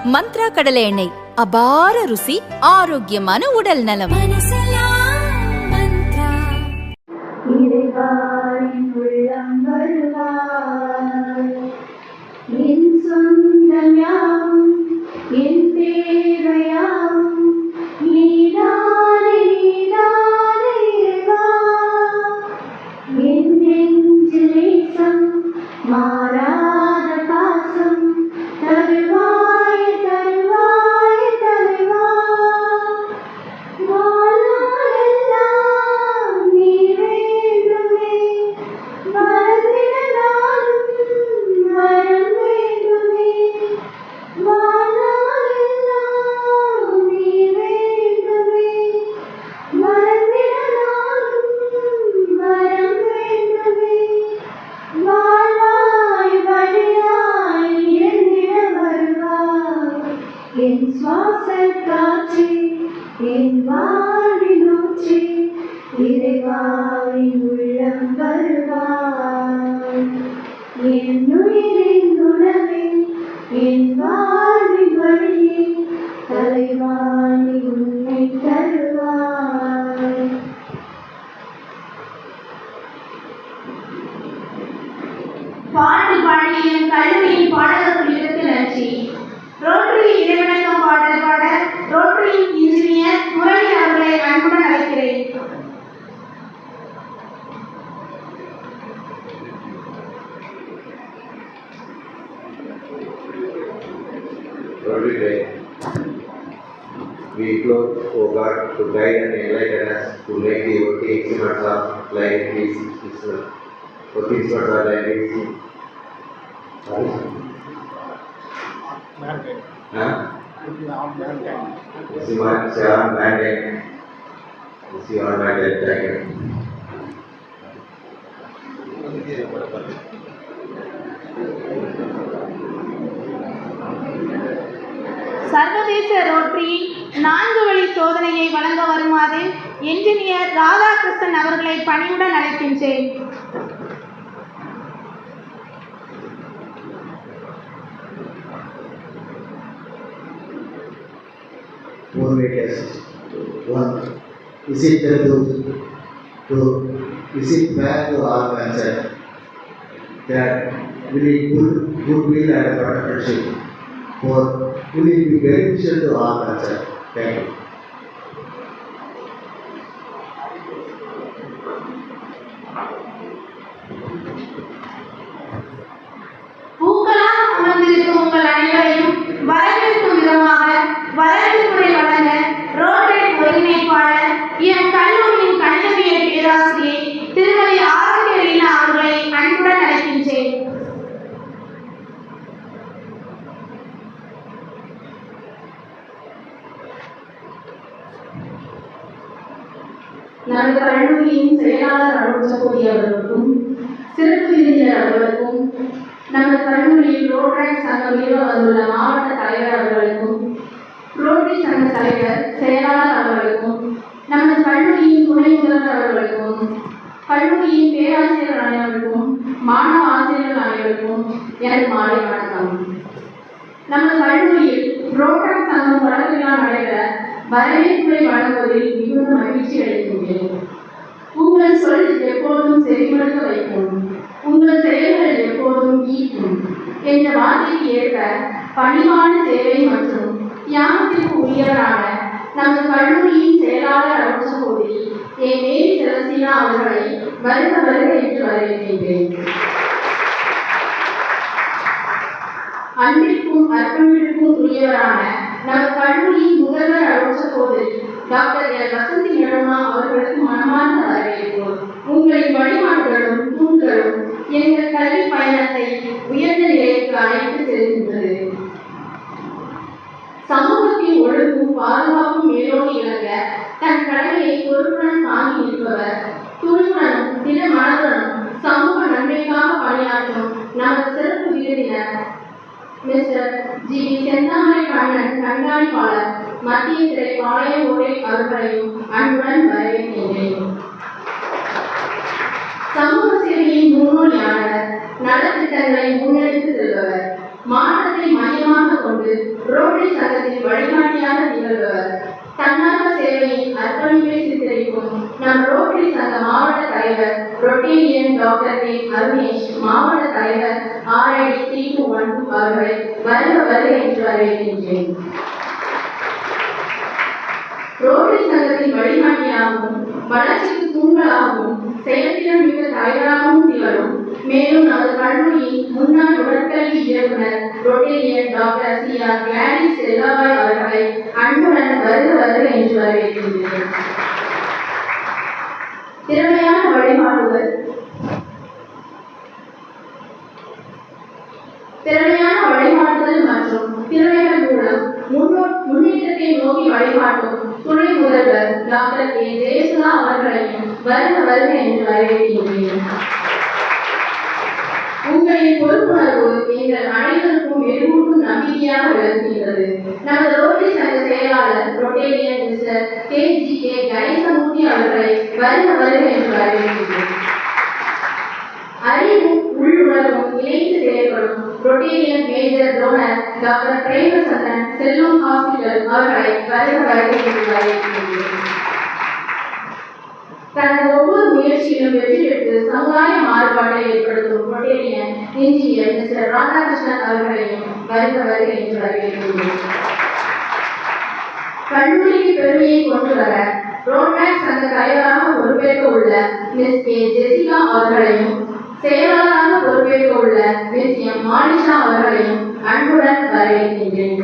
மந்த்ரா கடலை எண்ணெய், அபார ருசி, ஆரோக்கியமான உடல் நலம். பாட்டு பாடிய கல்லூரியின் பாடகர்களுக்கு நன்றி. ரோட்டரி இறைவணக்கம் பாடல் பாட ரோட்டரியின் இன்ஜினியர் முரளி அவர்களை அன்புடன் அழைக்கிறேன். We implore, O God, to guide and enlighten us to make the working instruments of life peaceful. Working instruments of life peaceful. சர்வதேச ரோட்டரி 4 வழி சோதனையை வழங்க வருமாறு என்ஜினியர் ராதாகிருஷ்ணன் அவர்களை பணிவுடன் அழைக்கின்றேன். Is it bad to our answer that will it goodwill and partnership, or will it be beneficial to our answer? Thank you. பூக்களாக அமர்ந்திருக்கும் உங்கள் அனைவரையும் வரவேற்கும் விதமாக வரவேற்புரை வழங்க ரோட்டரி ஒருங்கிணைப்பாளர் எம் கல்லூரியின் கணிதவியல் பேராசிரியை திருமதி ஆரோக்கிய ரீனா அவர்களை அன்புடன் அழைக்கின்றேன். நமது கல்லூரியின் செயலாளர் அனுஜகோடி அவர்களுக்கும் சிறப்பு விருந்தினர் அவர்களுக்கும் நமது கல்லூரியில் ரோட்டரி சங்கம் நிறுவ வந்துள்ள மாவட்ட தலைவர் அவர்களுக்கும் ரோட்டரி சங்க தலைவர் செயலாளர் அவர்களுக்கும் நமது கல்லூரியின் துணை முதல்வர் அவர்களுக்கும் கல்லூரியின் பேராசிரியர்கள் அனைவருக்கும் மாணவ ஆசிரியர்கள் அனைவருக்கும் எனது மாலை வணக்கம். நமது கல்லூரியில் ரோட்டரி சங்கம் தொடக்க விழா நடைபெற வரவேற்புரை வழங்குவதில் மிகுந்த மகிழ்ச்சி அளிக்கின்றேன். உங்கள் சொல் எப்போதும் செவிமடுக்க வைக்கும், உங்கள் செயல்கள் எப்போதும் ஈர்க்கும் என்ற வார்த்தைக்கு ஏற்ப பணிவான சேவை மற்றும் தியாகத்திற்கு உரியவரான நமது கல்லூரியின் செயலாளர் அனுஜகோடி ஏ மேரி செலஸ்டினா அவர்களை வருக வருக என்று வரவேற்கின்றேன். அன்பிற்கும் அர்ப்பணிப்பிற்கும் உரியவரான நமது கல்லூரியின் முதல்வர் அனுஜகோடி டாக்டர் எல் வசந்தி மேடமா அவர்களுக்கு மனமார்ந்த வரவேற்பு. உங்களின் வழிபாடுகளும் தூண்களும் எங்கள் கல்வி பயணத்தை உயர்ந்த நிலைக்கு அழைத்து செல்கின்றது. சமூகத்தின் ஒழுங்கும் பாதுகாப்பும் மேலோங்கி இழங்க தன் கடமையை பொறுப்புடன் தாங்கி நிற்பவர், துணிவுடனும் திட மனதுடனும் சமூக நன்மைக்காக பணியாற்றும் நமது சிறப்பு விருந்தினர் மிஸ்டர் ஜி செந்தாமரை கண்ணன் கண்காணிப்பாளர் மத்திய சிறை பாளையங்கோடை அவர்களையும் அன்புடன் வரவேற்கின்றேன். சமூக சேவையின் முன்னோடியாளர், நலத்திட்டங்களை முன்னெடுத்து செல்பவர், மாற்றத்தை மையமாக கொண்டு ரோட்டரி சங்கத்தின் வழிகாட்டியாக திகழ்பவர். தன்னார்வ சேவையின் அர்ப்பணிப்பை சித்தரிக்கும் நம் ரோட்டரி சங்க மாவட்ட தலைவர் ரொட்டேரியன் டாக்டர் கே அருணேஷ், மாவட்ட தலைவர் RID 3212 அவர்களை வருக வருக என்று வரவேற்கின்றேன். ரோட்டரி சங்கத்தின் வழிகாட்டியாகவும் வளர்ச்சிக்கு தூண்களாகவும் செயல்திறன் மிக்க தலைவராகவும் திகழும். மேலும் நமது கல்லூரியின் முன்னாள் உடற்கல்வி இயக்குனர் ரொட்டேரியன் டாக்டர் CR கிளாடிஸ் செல்லாபாய் அவர்களை அன்புடன் வருக வருக என்று வரவேற்கின்றேன். திறமையான வழிகாட்டுதல் மற்றும் திறமைகள் மூலம் முன்னேற்றத்தை நோக்கி வழிகாட்டும் துணை முதல்வர் டாக்டர் கே ஜெயசுதா அவர்களையும் வருக வருக என்று வரவேற்கின்றேன். உங்களின் பொறுப்புணர்வு எங்கள் அனைவருக்கும் மெருகூட்டும் நம்பிக்கையாக விளங்குகின்றது. நமது ரோட்டரி சங்க செயலாளர் ரொட்டேரியன் மிஸ்டர் KGK கணேசமூர்த்தி அவர்களை வருக வருக என்று வரவேற்கின்றேன். அறிவும் உள்ளுணர்வும் இணைந்து செயல்படும் Rotarian major donor doctor Premachandran Selvam hospital அவர்களை வருக வருக என்று வரவேற்கின்றேன். தனது ஒவ்வொரு முயற்சியிலும் வெற்றி பெற்று சமுதாய மாறுபாட்டை ஏற்படுத்தும் ரொட்டேரியன் இன்ஜினியர் மிஸ்டர் ராதாகிருஷ்ணன் அவர்களையும் வருக வருக என்று வரவேற்கின்றேன். கல்லூரிக்கு பெருமையை கொண்டு வர ரோட்ராக் சங்க தலைவராக பொறுப்பேற்க உள்ள மிஸ் கே ஜெசிகா அவர்களையும் செயலாளராக பொறுப்பேற்க உள்ள மிஸ் எம் மாலிஷா அவர்களையும் அன்புடன் வரவேற்கின்றேன்.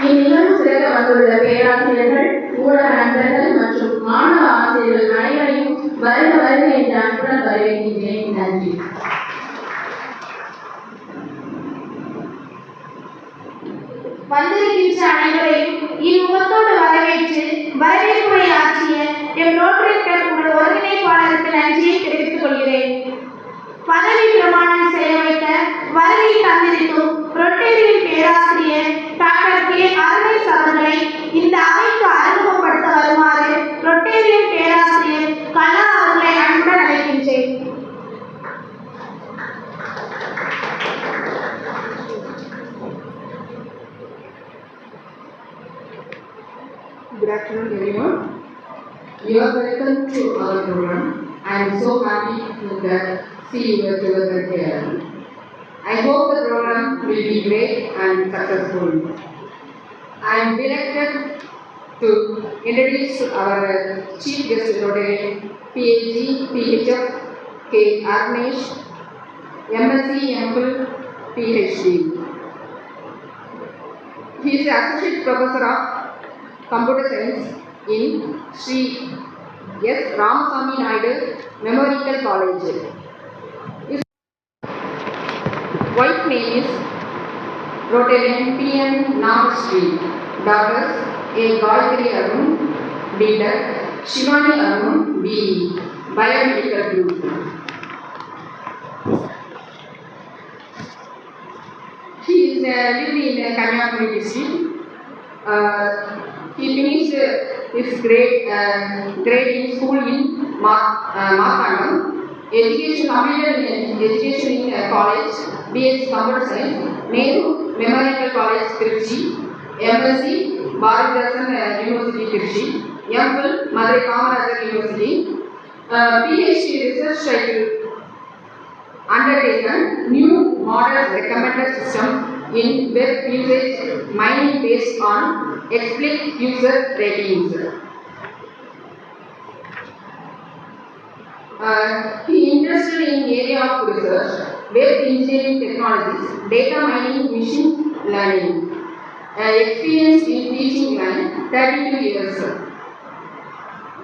இந்நிகழ்வு சிறக்க வந்துள்ள பேராசிரியர்கள், ஊடக நண்பர்கள் மற்றும் மாணவ ஆசிரியர்கள் அனைவரையும் வருக வருக என்று அன்புடன் வரவேற்கின்றேன். நன்றி. வந்திருக்கின்ற அனைவரையும் இம்முகத்தோடு வரவேற்று வரவேற்புரை ஆற்றிய எம் ரோட்டரி கிளப் ஒருங்கிணைப்பாளருக்கு நன்றியை தெரிவித்துக் கொள்கிறேன். பதவி பிரமாணம் செய்ய வைக்க வருகை தந்திருக்கும் ரொட்டேரியன் பேராசிரியர் டாக்டர் கே அருணேஷ் அவர்களை இந்த அவைக்கு அறிமுகப்படுத்த வருமாறு ரொட்டேரியன் பேராசிரியர் கலா அவர்களை அன்புடன் அழைக்கின்றேன். Good afternoon, everyone. You are welcome to our program. I am so happy to see you together here. I hope the program will be great and successful. I am delighted to introduce our Chief Guest Rotarian, PhD, PHF, K. Agnesh, MSc, MPhil, PhD. He is Associate Professor of Computer Science in Sri S. Ramasamy Naidu Memorial College. His wife name is Rotarian PM Namaste. Daughters A. Gayatri Arun, B.Tech, Shivani Arun, B.E. Biomedical Group. He is lived in Kanyakumari district. He finished his grade in school in Markandam. Education completed in education in college, BSc Computer Science, Nehru Memorial College, Trichy, MSc Bharatdasan University, Trichy, MPhil Madurai Kamarajar University, PhD research cycle undertaken new model recommender system in web usage mining based on explicit user ratings. He interested in area of research, web engineering technologies, data mining, machine learning. Experience in teaching line 32 years.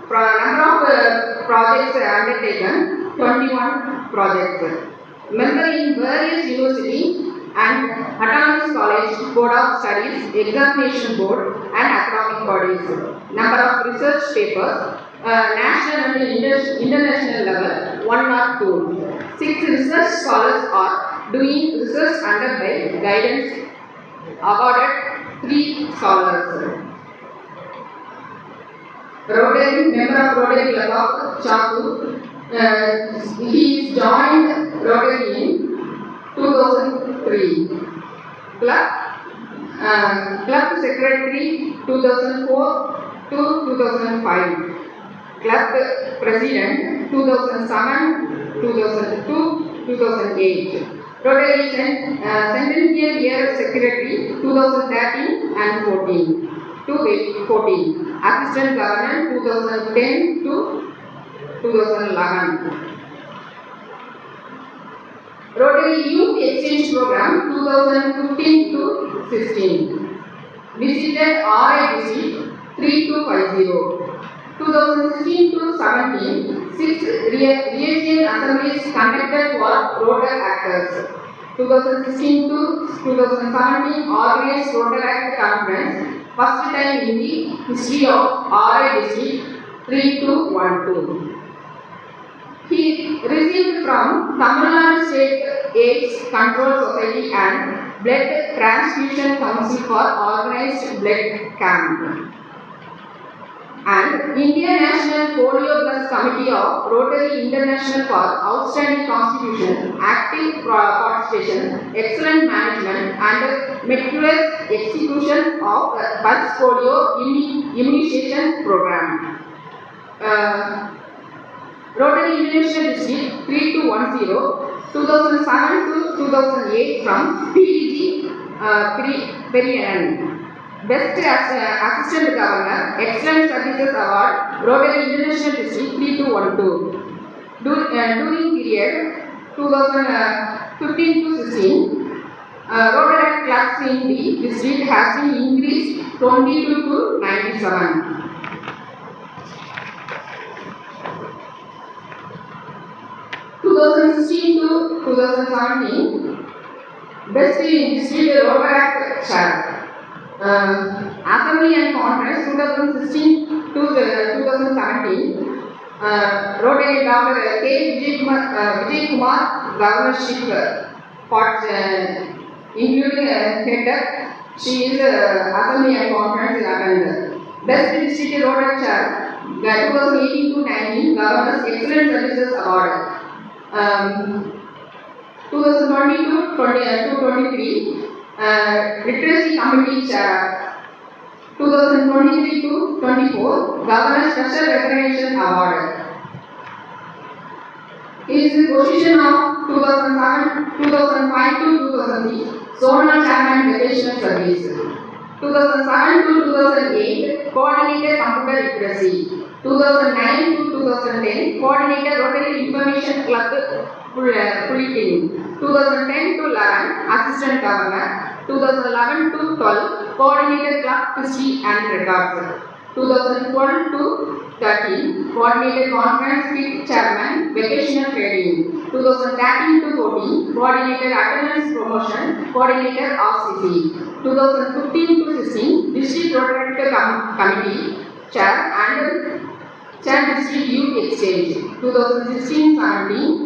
Number of projects undertaken 21 projects. Member in various universities and Autonomous College Board of Studies, Examination Board and academic bodies. Number of research papers, national and international level 1 or 2. 6 research scholars are doing research under by guidance, awarded 3 scholars. Rotary, member of Rotary Club of Chaku. He joined Rotary in 2012. 3. Club Secretary 2004 to 2005. Club President 2007, 2002, 2008. Rotary Centennial Year Secretary 2013 and 14 to 14. Assistant Governor 2010 to 2011. Rotary Youth Exchange Program 2015 to 16. Visited RIDC 3250. 2016 to 17, 6 regional assemblies conducted for Rotary actors. 2016 to 2017 organized Rotary Conference, first time in the history of RIDC 3212. He received from Tamil Nadu State AIDS Control Society and Blood Transfusion Council for organized blood camp. And Indian National Polio Plus Committee of Rotary International for outstanding contribution, active participation, excellent management and meticulous execution of pulse polio immunization program. Rotary International District 3210, 2007 to 2008 from PDG Periyan. Best Assistant Governor, Excellent Services Award, Rotary International District 3212. During period 2015 to 16, Rotary clubs in the district has been increased 22 to 97. To 2017, Best District Rotary Chair. Assembly and Conference 2016 to 2017. Rotary Dr. K. Vijay Kumar Governorship part including head. She is Assembly and Conference attended. Best District Rotary Chair 2018 to 19 Governor's Excellent Services Award. 2022 to 23 Literacy Committee Chair. 2023 to 24 Governor Special Recognition Award. His position of 2007, 2005 to 2006 Zonal Chairman Vocational Service. 2007 to 2008 Coordinator Computer Literacy. 2009 to 2010 Coordinator Rotary Information Club Bulletin. 2010 to 11 Assistant Governor. 2011 to 12 Coordinator Club History and Records. 2012 to 13 Coordinator Conference Week Chairman Vocational Training. 2013 to 14 Coordinator Attendance Promotion Coordinator RCC. 2015 to 16 District Rotary Committee Chair and Chair District Youth Exchange. 2016-17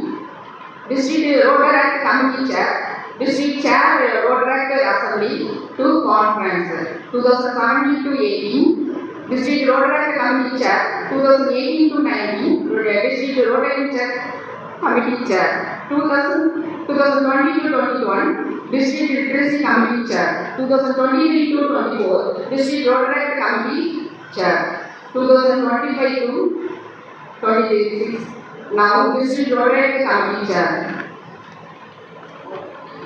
District Rotary Committee Chair, District Chair Rotary Assembly to Conference. 2017 to 18 District Rotary Committee Chair. 2018 to 19 District Rotary Committee Chair. 2020 to 21 District Literacy Committee Chair. 2023 to 24 District Rotary Committee Chair. 2025 to 26 now District Rotary Committee Chair.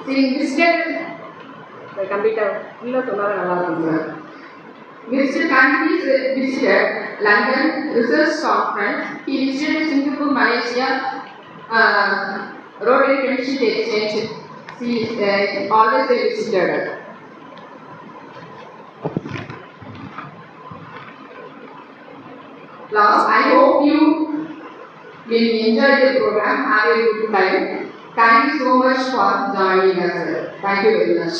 He visited visited countries, visited London Research Conference. He visited Singapore, Malaysia, Rotary Friendship Exchange. He always visited. Last, I hope you will enjoy the program, have a good time. Thank you so much for joining us. Thank you very much.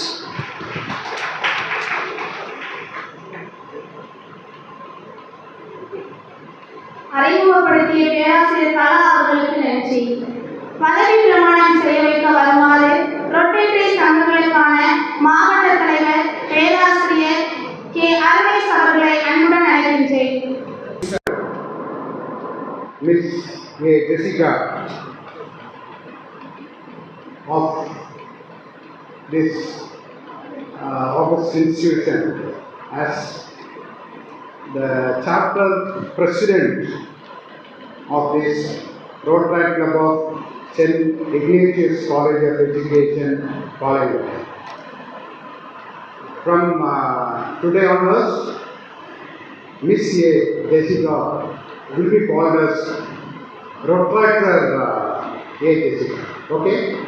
அறிமுகப்படுத்திய பேராசிரியர் கலா அவர்களுக்கு நன்றி. பதவி பிரமாணம் செய்ய வைக்க வருமாறு rotatory சங்கங்களுக்கான மாவட்ட தலைவர் பேராசிரியர் கே. அருணேஷ் அவர்களை அன்புடன் அழைக்கின்றேன். Miss Jessica of this August institution as the chapter president of this Rotary Club of St. Ignatius College of Education, College. From today onwards, Miss A. Jessica will be called as Rotractor A. Jessica. Okay?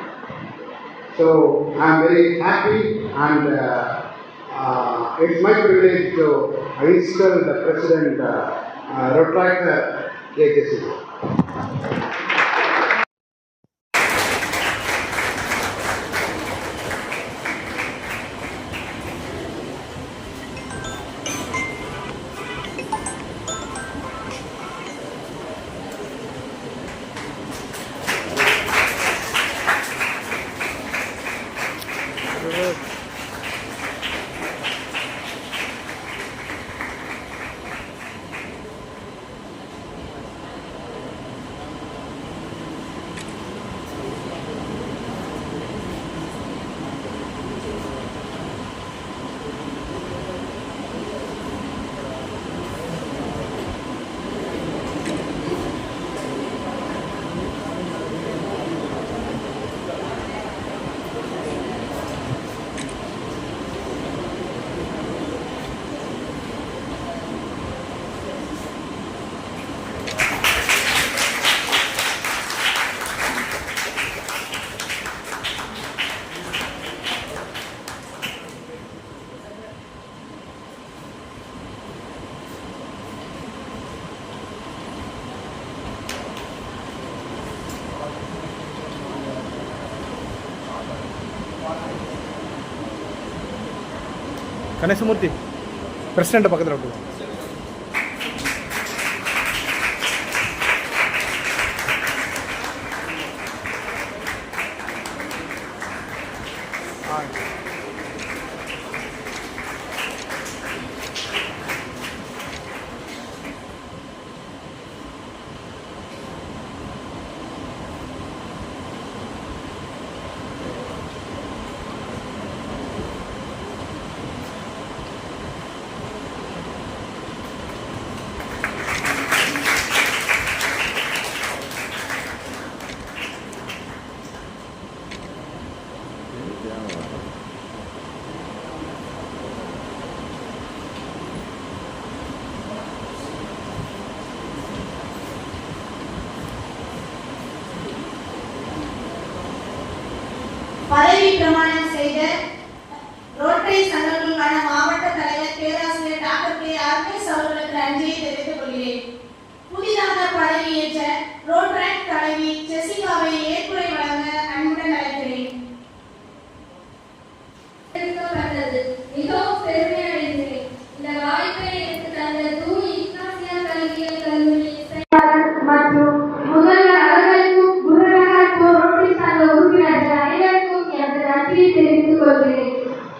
So I am very happy and it's my privilege to install the President Rotractor A. Jessica. Ganesamoorthy president பக்கத்தில் விட்டு பதவி பிரமாணம் செய்த rotary சங்கங்களுக்கான மாவட்ட தலைவர் பேராசிரியர் doctor K RKS அவர்களுக்கு நன்றியை தெரிவித்துக் கொள்கிறேன். புதிதாக பதவியேற்ற ரோட்டரி தலைவி ஜெசிகாவை ஏற்புரை வழங்க அன்புடன் அழைக்கிறேன். மிகவும் பெருமை அடைகிறேன். இந்த வாய்ப்பை எனக்கு தந்த தூய் இக்னாசியா கல்வியியல் கல்லூரி மற்றும் முதல்வர் அவர்களுக்கும் புறநகர் ரோட்டரி சங்க உறுப்பினர்கள் அனைவருக்கும் எனது நன்றியை தெரிவித்துக் கொள்கிறேன்.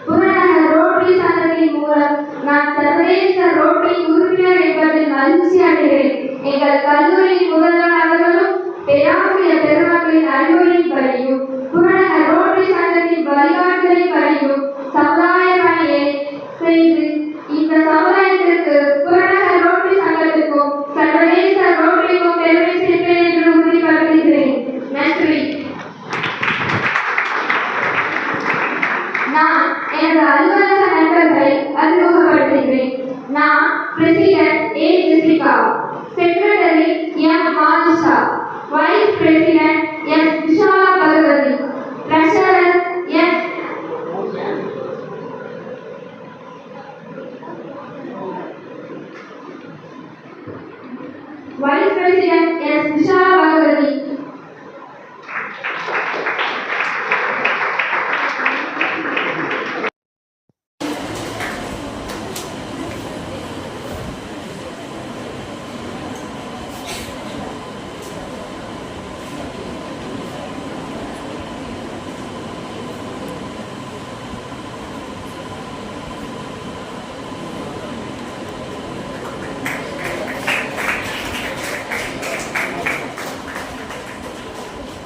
புறநகர் ரோட்டரி சங்கத்தின் மூலம் நான் சர்வதேச ரோட்டரி உறுப்பினர் என்பதில் மகிழ்ச்சி அடைகிறேன். எங்கள் கல்லூரியின் முதல்வர் அவர்களும் பேராசிரியர் பெருமக்களின் அறிவுரையின்படியும் புறநகர் ரோட்டரி சங்கத்தின் வழிகாட்டுதலின்படியும் சமுதாய பணியை செய்து இந்த சமுதாயத்திற்கு புறநகர் ரோட்டரி சங்கத்திற்கும் சர்வதேச ரோட்டரிக்கும் பெருமை சேர்ப்பேன் என்று உறுதிப்படுத்துகிறேன். நன்றி. நான் எனது அலுவலக நண்பர்களை அறிமுகப்படுத்துகிறேன். நான் president A. Jessica, secretary M. Malisha, vice president S. Vishala Bhagavathi, treasurer S. Vice President S. Vishala Bhagavati.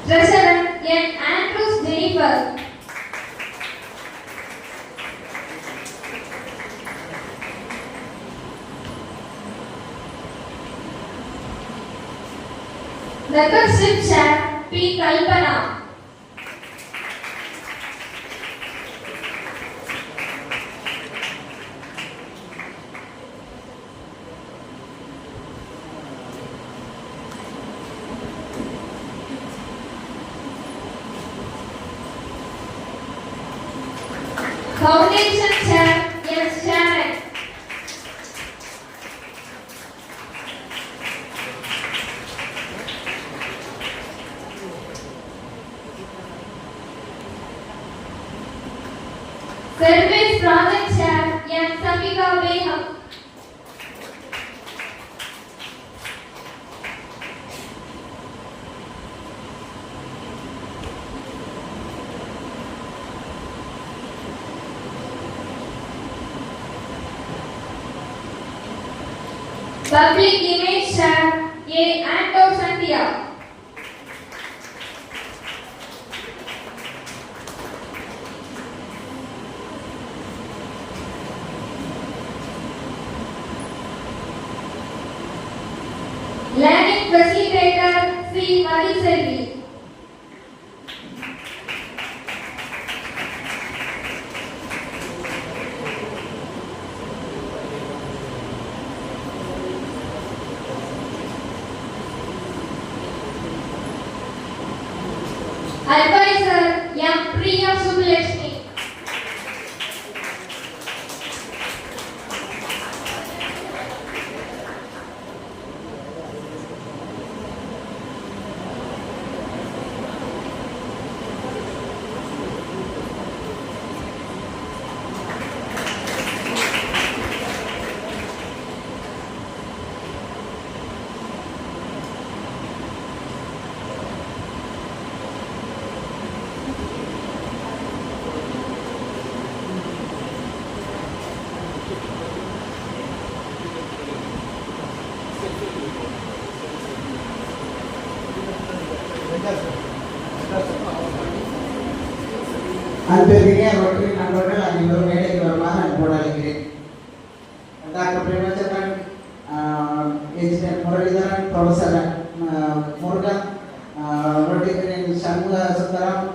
Treasurer N. Andrews Jennifer. Membership Chair P. Kalpana. Foundation Chair S. Sharon. Service Project Chair M. Safika Beham. Public Image Chair A. Anto Sandia. Learning Facilitator C. Mariselvi. Advisor M. Priya Sublakshmi. அன்பிற்குரிய Rotary நண்பர்கள் அனைவரும் மேடைக்கு வருமாறு அன்போடு அழைக்கிறேன். Doctor Premachandran, engineer Muralidharan, professor Murugan, Rotarian Shanmuga Sundaram,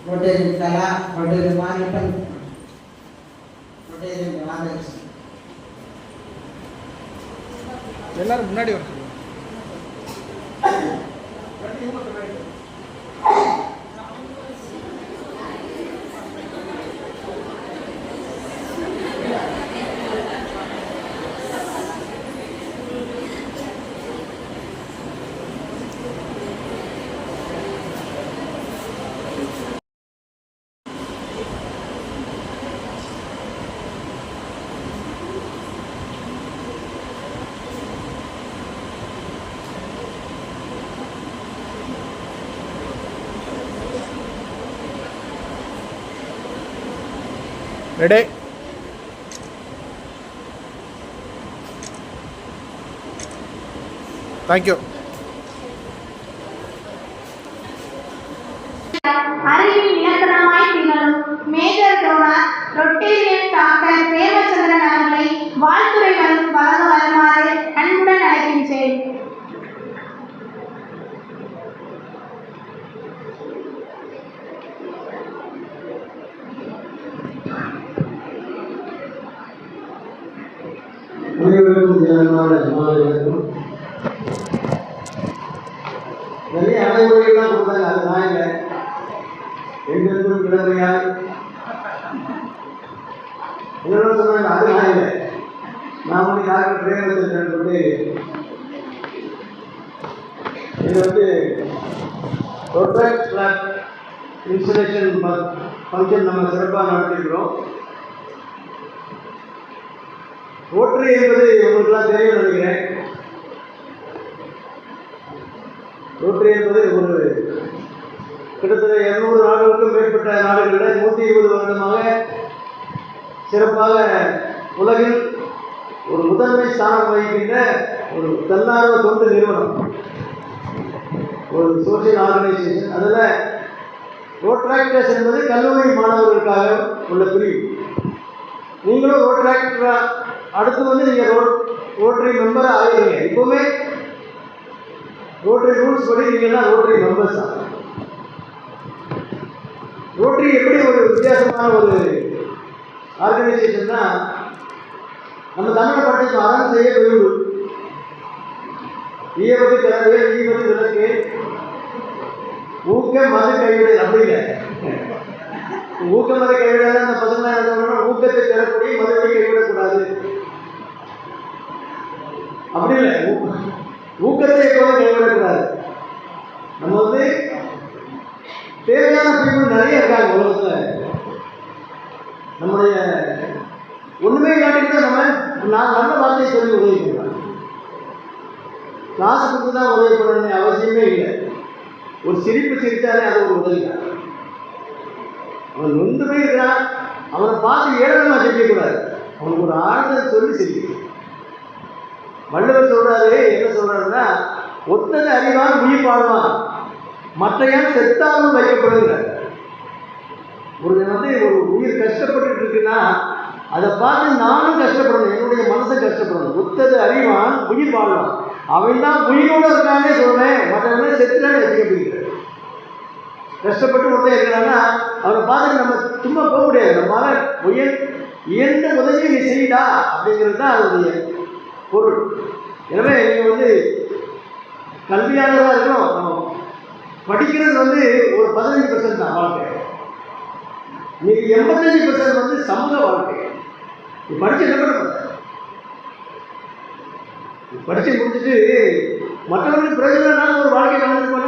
Rotarian Kala, Rotarian Mariappan, Rotarian Radhakrishnan. எல்லாரும் முன்னாடி வர ரெடி. தேங்க்யூ. அறிவின் இலக்கணமாய் திகழும் major donor Rotarian doctor Premachandran அவர்களை வாழ்த்துரை வழங்க வருமாறு அன்புடன் அழைக்கின்றேன். அனைவருக்கும் தினமான ஜமாலுக்கும் நிறைய அடைமுறைகள்லாம் கொடுத்தாங்க. அது நான் இல்லை, எங்களுக்கும் கிழமையாய் என்னோட சொன்னாங்க. அது நான் இல்லை, நான் வந்து டாக்டர் பிரேமச்சந்திரன் சொல்லி இது வந்து ப்ரொடக்ட் பிளாக் இன்ஸ்டலேஷன் ஃபங்க்ஷன் நம்ம சிறப்பாக நடத்திருக்கிறோம். ரோட்டரி என்பது உங்களுக்குலாம் தெரியும் நினைக்கிறேன். ரோட்டரி என்பது ஒரு கிட்டத்தட்ட 200 நாடுகளுக்கும் மேற்பட்ட நாடுகளில் 120 வருடமாக சிறப்பாக உலகில் ஒரு முதன்மை ஸ்தானம் வகிக்கின்ற ஒரு தன்னார்வ தொண்டு நிறுவனம், ஒரு சோசியல் ஆர்கனைசேஷன். அதில் ரோட்ராக்டர்ஸ் என்பது கல்லூரி மாணவர்களுக்காக உள்ள பிரிவு. நீங்களும் ரோட்ராக்டராக அடுத்து வந்து நீங்கள் ரோட்டரி மெம்பராக ஆகிடுவீங்க. இப்போவுமே ரோட்டரி ரூல்ஸ் படி நீங்கள்லாம் ரோட்டரி மெம்பர்ஸ் தான். ரோட்டரி எப்படி ஒரு வித்தியாசமான ஒரு ஆர்கனைசேஷன் தான். நம்ம தமிழை படிச்சு அறம் செய்ய விரும்பு ஈயபதி கிழக்கு ஈபதி விளக்கு ஊக்க மத கைவிடல் அப்படி இல்லை. ஊக்க மத கைவிடல் அந்த பசங்க என்ன சொல்லணும், ஊக்கத்தை தரக்கூடிய மதத்தை கைவிடக்கூடாது அப்படி இல்லை. ஊக்கத்தை எப்போதும் கைவிடக்கூடாது. நம்ம வந்து தேவையான பீப்புள் நிறைய இருக்காங்க உலகத்தில். நம்முடைய ஒன்றுமே இல்லாட்டிட்டு தான் நான் நல்ல வார்த்தையை சொல்லி உதவி பண்ணுறேன். காசு கொடுத்து தான் உதவி பண்ணணும்னு அவசியமே இல்லை. ஒரு சிரிப்பு சிரித்தாலே அது ஒரு உதவி தான். அவன் ஒன்றுமே இருக்கிறான், அவனை பார்த்து ஏழனமாக சிரிக்கக்கூடாது, அவனுக்கு ஒரு ஆறுதல் சொல்லி சிரிக்கணும். வள்ளுவர் சொல்றாரு, என்ன சொல்றாருன்னா, ஒத்தது அறிவான் உயிர் வாழ்வான் மற்றையான் செத்தாலும் வைக்கப்படுகிறார். ஒரு ஒரு உயிர் கஷ்டப்பட்டு இருக்குன்னா அதை பார்த்து நானும் கஷ்டப்படணும், என்னுடைய மனசை கஷ்டப்படணும். ஒத்தது அறிவான் உயிர் வாழ்வான், அவன் தான் உயிரோடு இருக்கானே சொல்றேன், மற்றவங்க செத்துதானே வச்சுக்கப்படுகிறார். கஷ்டப்பட்டு ஒருத்தர் இருக்கிறான்னா அவனை பார்த்து நம்ம சும்மா போக முடியாது. நம்மளால இயன்ற உதவியை நீ செய்யடா அப்படிங்கிறது தான் அதனுடைய பொருள். எனவே நீங்கள் கல்வியாளராக இருக்கணும். நம்ம படிக்கிறது ஒரு 15% தான் வாழ்க்கை. இன்னைக்கு 85% சமூக வாழ்க்கை. நீ படிச்சு என்ன பண்ண போற? படிச்சு முடிச்சுட்டு மற்றவர்களுக்கு பிரயோஜனம் ஒரு வாழ்க்கை வாழ்ந்துட்டு போன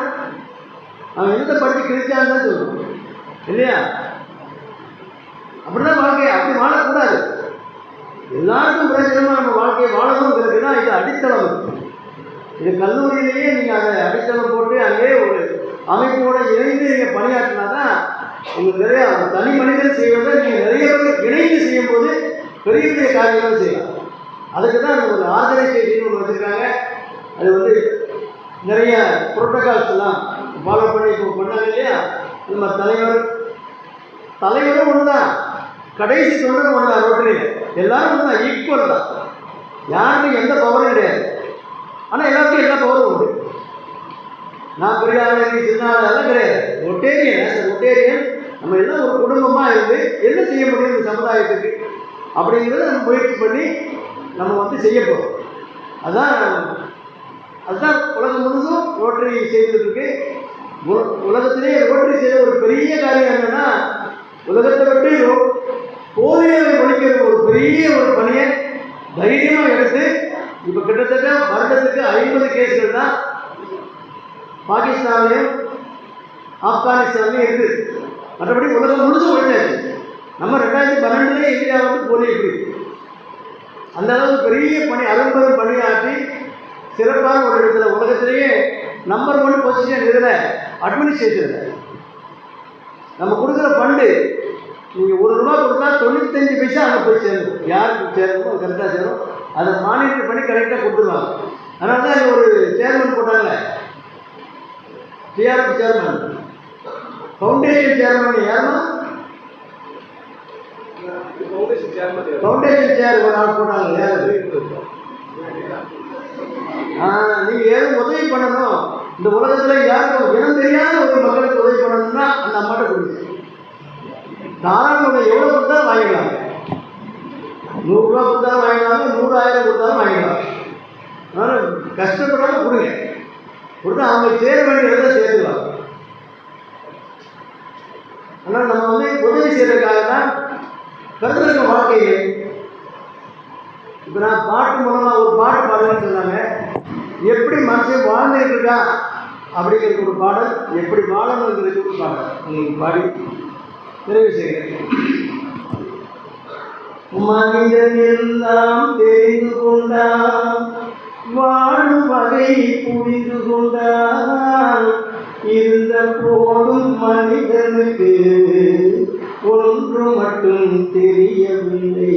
அவன் என்னத்தை படிச்சு கிழிச்சான்னு தான் சொல்லணும் இல்லையா? அப்படிதான் வாழ்க்கை. அப்படி வாழக்கூடாது. எல்லாருக்கும் பிரயோஜனமாக நம்ம வாழ்க்கையை வாழணுங்கிறதுனா இது அடித்தளம். இது கல்லூரியிலேயே நீங்கள் அதை அடித்தளம் போட்டு அங்கே ஒரு அமைப்போடு இணைந்து நீங்கள் பணியாற்றினா தான் உங்களுக்கு நிறையா தனி மனிதன் செய்வதை நீங்கள் நிறைய பேர் இணைந்து செய்யும்போது பெரிய பெரிய காரியங்கள் செய்யலாம். அதுக்கு தான் ஒரு ஆர்கனைசேஷன் ஒன்று வச்சுருக்காங்க. அது நிறைய புரோட்டோகால்ஸ் எல்லாம் ஃபாலோ பண்ணி இப்போ பண்ணாங்க இல்லையா? நம்ம தலைவரும் ஒன்று தான், கடைசி தொண்டரும் ஒன்று தான். ரோட்டரியில் எல்லாரும் ஒன்று தான், ஈக்குவல் தான். யாருக்கும் எந்த பவரும் கிடையாது. ஆனால் எல்லாருக்கும் எல்லா பவரும் உண்டு. நான் பெரிய ஆளுநர் சின்ன ஆள் எல்லாம் கிடையாது. ரொட்டேரியன் நம்ம எல்லாம் ஒரு குடும்பமாக இருந்து என்ன செய்ய முடியும் இந்த சமுதாயத்துக்கு அப்படிங்கிறத நம்ம முயற்சி பண்ணி நம்ம செய்ய போகிறோம். அதுதான் உலகம் முழுதும் ரோட்டரி செய்துட்டு இருக்கு. உலகத்திலேயே ரோட்டரி செய்த ஒரு பெரிய காரியம் என்னன்னா, உலகத்தை விட்டு போலியோவை ஒழிக்கிற ஒரு பெரிய ஒரு பணியை தைரியமாக எடுத்து இப்போ கிட்டத்தட்ட வருடத்துக்கு 50 கேஸ்கள் தான் பாகிஸ்தான்லையும் ஆப்கானிஸ்தான்லையும் இருக்குது. மற்றபடி உலகம் முழுதும் ஒழிச்சாச்சு. நம்ம 2012 இந்தியா போலியோ இருக்குது. அந்த அளவுக்கு பெரிய பணி, அரும்பெரும் பணியாற்றி சிறப்பான ஒரு இடத்துல உலகத்திலேயே நம்பர் 1 பொசிஷன் இதில் அட்மினிஸ்ட்ரேஷனில். நம்ம கொடுக்குற ஃபண்டு நீங்கள் ₹1 கொடுத்தா 95 பைசா அங்கே போய் சேரும். யாருக்கு சேரணுமோ அது கரெக்டாக சேரும். அதை மானிட்டர் பண்ணி கரெக்டாக கொடுத்துருவாங்க. அதனால தான் இங்கே ஒரு சேர்மன் போட்டாங்க, டிஆர்பி சேர்மன், ஃபவுண்டேஷன் சேர்மன். யாருன்னா ஃபவுண்டேஷன் சேர் ஒரு ஆள் போட்டாங்க. யாரு? நீங்கள் ஏதும் உதவி பண்ணணும், இந்த உலகத்தில் யாருக்கும் இனம் தெரியாத ஒரு மக்களுக்கு உதவி பண்ணணும்னா அந்த அம்மாட்ட கொடுங்க. தாராளமாக எவ்வளோ கொடுத்தாலும் வாங்கிக்கலாம். ₹100 கொடுத்தாலும் வாங்கிக்கலாம், 100,000 கொடுத்தாலும் வாங்கிக்கலாம். அதனால் கஷ்டப்படாமல் கொடுங்க. கொடுத்தா அவங்க சேர வேண்டிய இடத்துல சேர்த்துக்கலாம். அதனால் நம்ம உதவி செய்யறதுக்காக தான் கருத்துருக்க வாழ்க்கையை. இப்போ நான் பாட்டு மூலமாக ஒரு பாட்டு பாடுவேன்னு சொன்னாங்க. எப்படி மனுஷன் வாழ்ந்துட்டு இருக்கா அப்படிங்கிறது ஒரு பாடல், எப்படி வாழணுங்கிறது ஒரு பாடல் உங்களுக்கு பாடி நிறைவு செய்கிறேன். மனிதன் எல்லாம் தெரிந்து கொண்டான், வாழும் வகை புரிந்து கொண்டான், இருந்த போதும் மனிதனுக்கு ஒன்று மட்டும் தெரியவில்லை.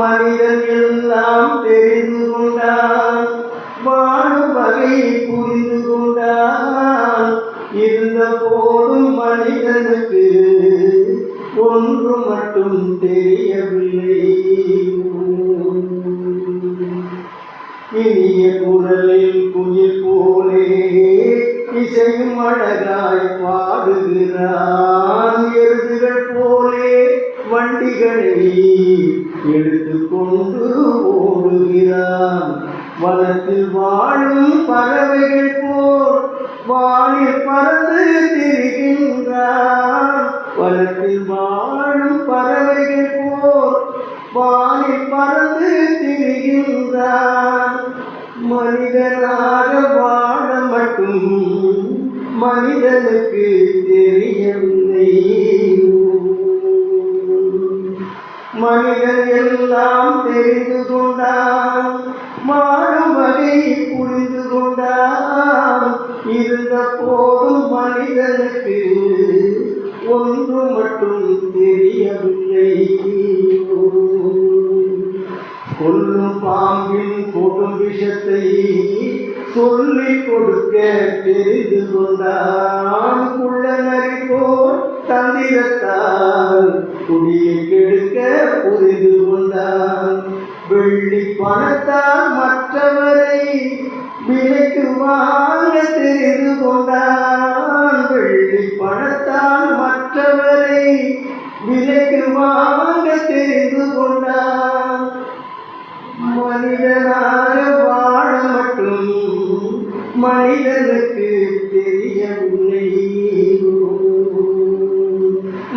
மனிதன் எல்லாம் தெரிந்து கொண்டான், வாழும் வகை புரிந்து கொண்டான், இருந்த போதும் மனிதனுக்கு ஒன்று மட்டும் தெரியவில்லை. எடுத்துக்கொண்டு ஓடுகிறான். வனத்தில் வாழும் பறவைகள் போல் வானில் பறந்து திரிகின்றான். வனத்தில் வாழும் பறவைகள் போல் வானில் பறந்து திரிகின்றான். மனிதனாக வாழ மட்டும் மனிதனுக்கு தெரியவில்லை. மனிதன் எல்லாம் தெரிந்து கொண்டான், வாழும் வகை புரிந்து கொண்டான். இருந்த போதும் மனிதனுக்கு ஒன்று மட்டும் தெரியவில்லை. கொல்லும் பாம்பின் கொடும் விஷத்தை சொல்லிக் கொடுக்க தெரிந்து கொண்டான். குள்ள நரி போல் தந்திரத்தால் குடியை கெடுக்க புரிந்து கொண்டான். வெள்ளி பணத்தால் மற்றவரை விலைக்கு வாங்க தெரிந்து கொண்டான். வெள்ளி பணத்தால் மற்றவரை விலைக்கு வாங்க தெரிந்து கொண்டான். மனிதனாக வாழ மட்டும் மனிதனுக்கு தெரியவில்லை.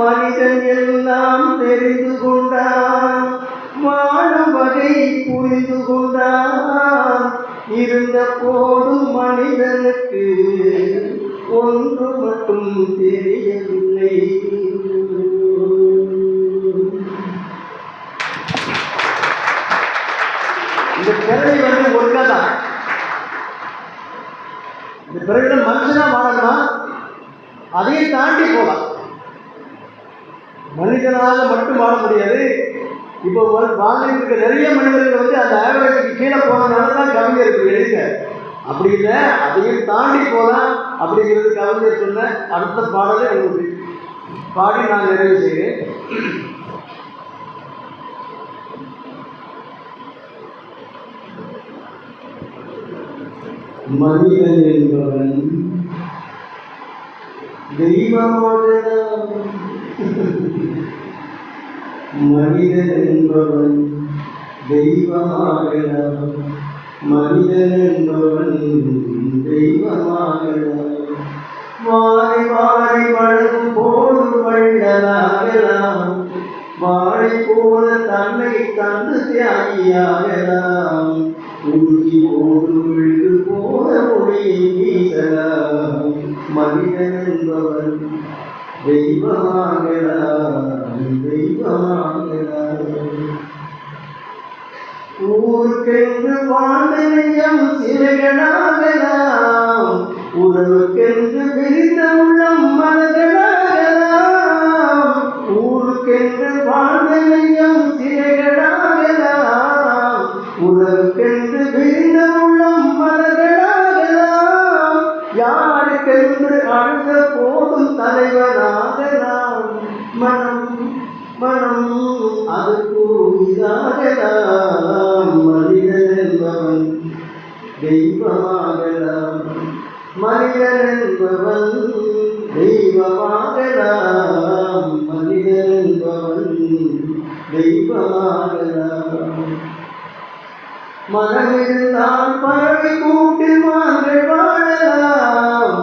மனிதன் எல்லாம் தெரிந்து கொண்டான், வாழும் வகை புரிந்து கொண்டான். இருந்த போதும் மனிதனுக்கு ஒன்று மட்டும் தெரியவில்லை. இந்த பிறவி ஒன்றுதான். இந்த பிறவில மனுஷனா வாழலாம், அதையும் தாண்டி போகலாம். மனிதனாக மட்டும் வாழ முடியாது. இப்போ வாழ்ந்துட்டு இருக்க நிறைய மனிதர்கள் அந்த ஆவரேஜுக்கு கீழே போனதுனால தான் கவிஞருக்கு எழுதுங்க. அப்படி இல்லை, அதையும் தாண்டி போகலாம் அப்படிங்கிறது கவிஞர் சொன்ன அடுத்த பாடலை உங்களுக்கு பாடி நான் நிறைவு செய்கிறேன். மனிதன் என்பவன் தெய்வமாகலாம். மனிதன் என்பவன் தெய்வமாகலாம். மனிதன் என்பவன் தெய்வமாகலாம். வாரி வாரி வளரும் போது வள்ளலாகலாம். வாழை போல தன்னை தந்து தியாகியாகலாம். உருகி ஓடு விழுது போல ஒளியை வீசலாம். மனிதன் என்பவன் தெய்வமாகலாம். தெய்வமாகலாம். ஊருக்கென்று வாழ்ந்த நெஞ்சம் சிலைகளாகலாம். உறவுக்கென்று விரிந்த உள்ளம் மலர்களாகலாம். ஊருக்கென்று வாழ்ந்த நெஞ்சம் சிலைகளாகலாம். உறவுக்கென்று விரிந்த உள்ளம் மலர்களாகலாம். யாருக்கென்று அழுத போதும் தலைவனாகலாம். மனம் மனம் அது கூறாகலாம். மனிதன் என்பவன் தெய்வமாகலாம். மனிதன் என்பவன் தெய்வமாகலாம். மனிதன் என்பவன் தெய்வமாகலாம். மனம் இருந்தால் பறவை கூட்டில் மான்கள் வாழலாம்.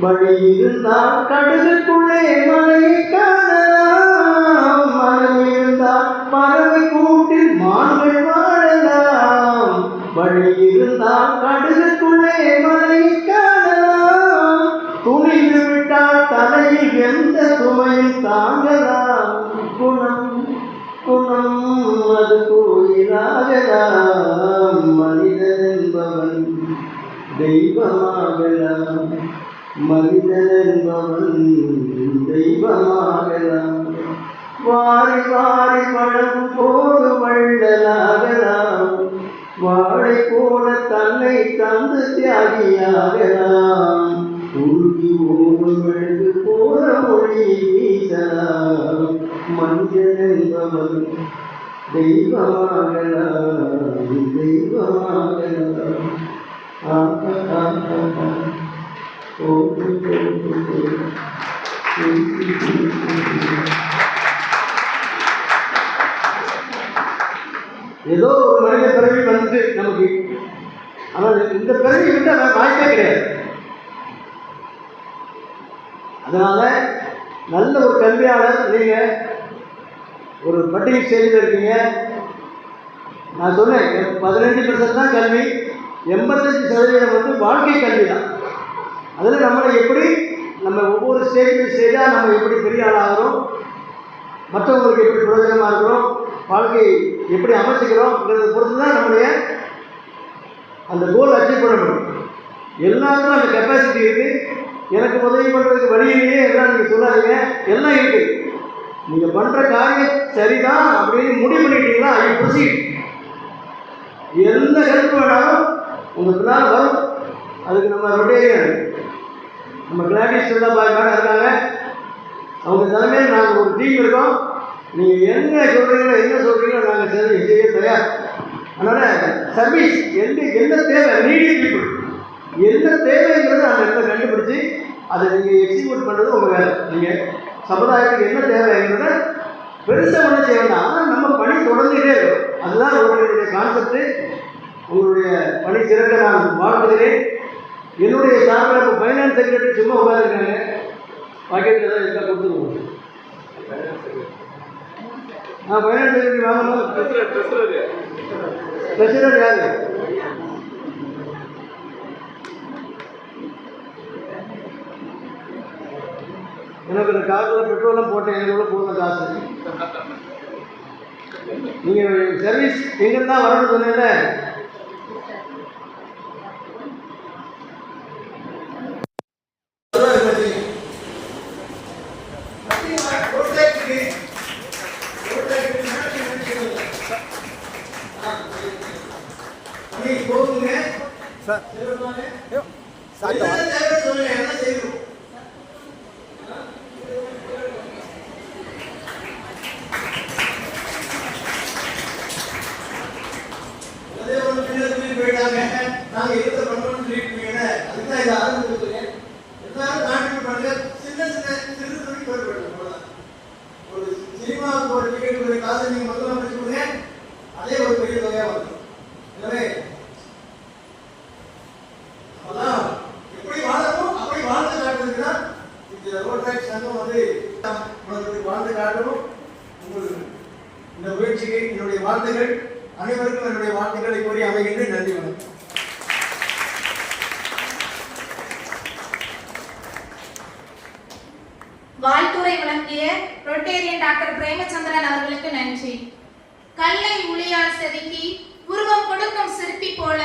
வழி இருந்தால் கடலுக்குள்ளே மலையை காணலாம். மனம் இருந்தால் பறவை கூட்டில் மான்கள் வாழலாம். வழி இருந்தால் கடலுக்குள்ளே மலையை காணலாம். துணிந்து விட்டால் தலையில் எந்த சுமையும் தாங்கலாம். குணம் குணம் அது கோயிலாகலாம். மனிதன் என்பவன் தெய்வமாகலாம். மனிதன் என்பவன் தெய்வமாகலாம். வாரி வாரி வளரும் போது வள்ளலாகலாம். வாழை போல தன்னை தந்து தியாகியாகலாம். உருகி ஓடும் மெழுகு போல மொழியை வீசலாம். மனிதன் என்பவன் தெய்வமாகலாம். தெய்வமாகலாம். ஏதோ ஒரு மனித பிறவி வந்துட்டு நமக்கு, ஆனால் இந்த பிறவி விட்டு அவன் வாய்ப்பே கிடையாது. அதனால நல்ல ஒரு கல்வியாளர் நீங்கள் ஒரு பட்டிகை ஸ்டேஜில் இருக்கீங்க. நான் சொன்னேன் 15% தான் கல்வி, 85% வந்து வாழ்க்கை கல்வி தான். அதில் நம்மளை எப்படி நம்ம ஒவ்வொரு ஸ்டேஜாக நம்ம எப்படி பெரிய ஆளாகிறோம், மற்றவங்களுக்கு எப்படி பிரயோஜனமாக இருக்கிறோம், வாழ்க்கை எப்படி அமைச்சிக்கிறோம்ங்கிறத பொறுத்து தான் நம்முடைய அந்த கோல் அச்சீவ் பண்ண முடியும். எல்லாருக்கும் அந்த கெப்பாசிட்டி இருக்குது. எனக்கு உதவி பண்ணுறதுக்கு வழியிலேயே எல்லாம் நீங்கள் சொல்லாதீங்க, எல்லாம் இருக்குது. நீங்கள் பண்ணுற காரியம் சரிதான் அப்படின்னு முடிவு பண்ணிட்டீங்களா, ஐ ப்ரொசீட். எந்த ஹெல்ப் வேணாலும் உங்கள் பின்னால் வரும். அதுக்கு நம்ம ரொட்டேரியன் நம்ம கிளாடிஸ் பாய் மேடம் இருக்காங்க, அவங்க தலைமையில் நாங்கள் ஒரு டீம் இருக்கோம். நீங்கள் என்ன சொல்கிறீங்களோ நாங்கள் செய்ய தயார். அதனால் சர்வீஸ் என்ன தேவை, நீடிய பீப்புள் என்ன தேவைங்கிறது அந்த இடத்துல கண்டுபிடிச்சி அதை நீங்கள் எக்ஸிக்யூட் பண்ணுறது உங்கள் வேலை. நீங்கள் சமுதாயத்துக்கு என்ன தேவைங்கிறத பெருசாக ஒன்றும் செய்ய வேண்டாம், ஆனால் நம்ம பணி தொடர்ந்துகிட்டே இருக்கும். அதுதான் உங்களுடைய கான்செப்டு. உங்களுடைய பணி சிறக்க நான் வாழ்த்துகிறேன். என்னுடைய சார்பில் இப்போ ஃபைனான்ஸ் செக்ரட்டரி சும்மா உட்காந்துருக்காங்க, பாக்கெட்டில் ஏதாவது இருக்கா கொடுத்துருவோம். ஃபைனான்ஸ் செக்ரட்டரி வாங்கணும். ட்ரெஷரர் யாரு? எனக்கு இந்த காரில் பெட்ரோலாம் போட்டேன், எனக்கு எவ்வளோ போதும் காசு. நீங்கள் சர்வீஸ் எங்கன்னா வரணும்னு சொன்னீங்கல்ல, நாங்கள் இருந்த பண்ணுறோம்னு சொல்லிட்டு அதுதான் இதை ஆரம்பிச்சுருக்கேன். எல்லாரும் கான்ட்ரிபியூட் பண்ணுங்க. சின்ன சிறு துணி போயிட்டு ஒரு சினிமாவுக்கு ஒரு டிக்கெட் காசை நீங்கள் முதல்ல முடிச்சுடுங்க, அதே ஒரு பெரிய தொகையாக வரும். எனவே அப்போதான் எப்படி வாழணும் அப்படி வாழ்ந்து காட்டுறதுக்கு தான் இந்த ரோட் டாக்ஸ் சங்கம் வந்து உங்களுக்கு வாழ்ந்து காட்டணும். உங்களுக்கு இந்த முயற்சிக்கு என்னுடைய வாழ்த்துக்கள். அனைவருக்கும் என்னுடைய வாழ்த்துக்களை கூறி அமைகின்றேன். நன்றி, வணக்கம். வாழ்த்துரை வழங்கிய ரொட்டேரியன் டாக்டர் பிரேமச்சந்திரன் அவர்களுக்கு நன்றி. கல்லை உளியால் செதுக்கி உருவம் கொடுக்கும் சிற்பி போல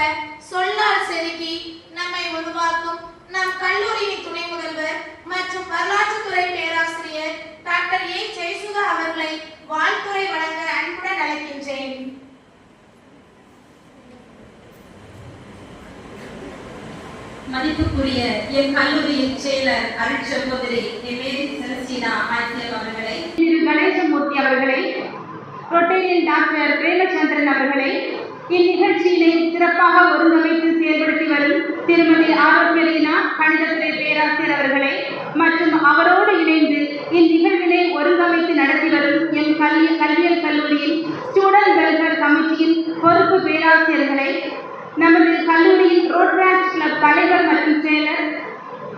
சொல்லால் செதுக்கி நம்மை உருவாக்கும் நம் கல்லூரியின் துணை முதல்வர் மற்றும் வரலாற்றுத்துறை பேராசிரியர் டாக்டர் ஏ ஜெயசுதா அவர்களை வாழ்த்துரை வழங்க அன்புடன் அழைக்கின்றேன். மதிப்புக்குரிய என் கல்லூரியின் செயலர் அருட் சகோதரி மேரி செலஸ்டினா ஆசியம் அவர்களை, திரு கணேசமூர்த்தி அவர்களை, ரொட்டேரியன் டாக்டர் பிரேமச்சந்திரன் அவர்களை, இந்நிகழ்ச்சியினை சிறப்பாக ஒருங்கமைத்து செயல்படுத்தி வரும் திருமதி ஆரோக்கியலீனா கணிதத்துறை பேராசிரியர் அவர்களை மற்றும் அவரோடு இணைந்து இந்நிகழ்வினை ஒருங்கமைத்து நடத்தி வரும் எம் கல்வியல் கல்லூரியின் ஸ்டூடெண்ட் வெல்ஃபேர் கமிட்டியின் பொறுப்பு பேராசிரியர்களை, நமது கல்லூரியின் ரோட்ராக்ட் கிளப் தலைவர் மற்றும் செயலர்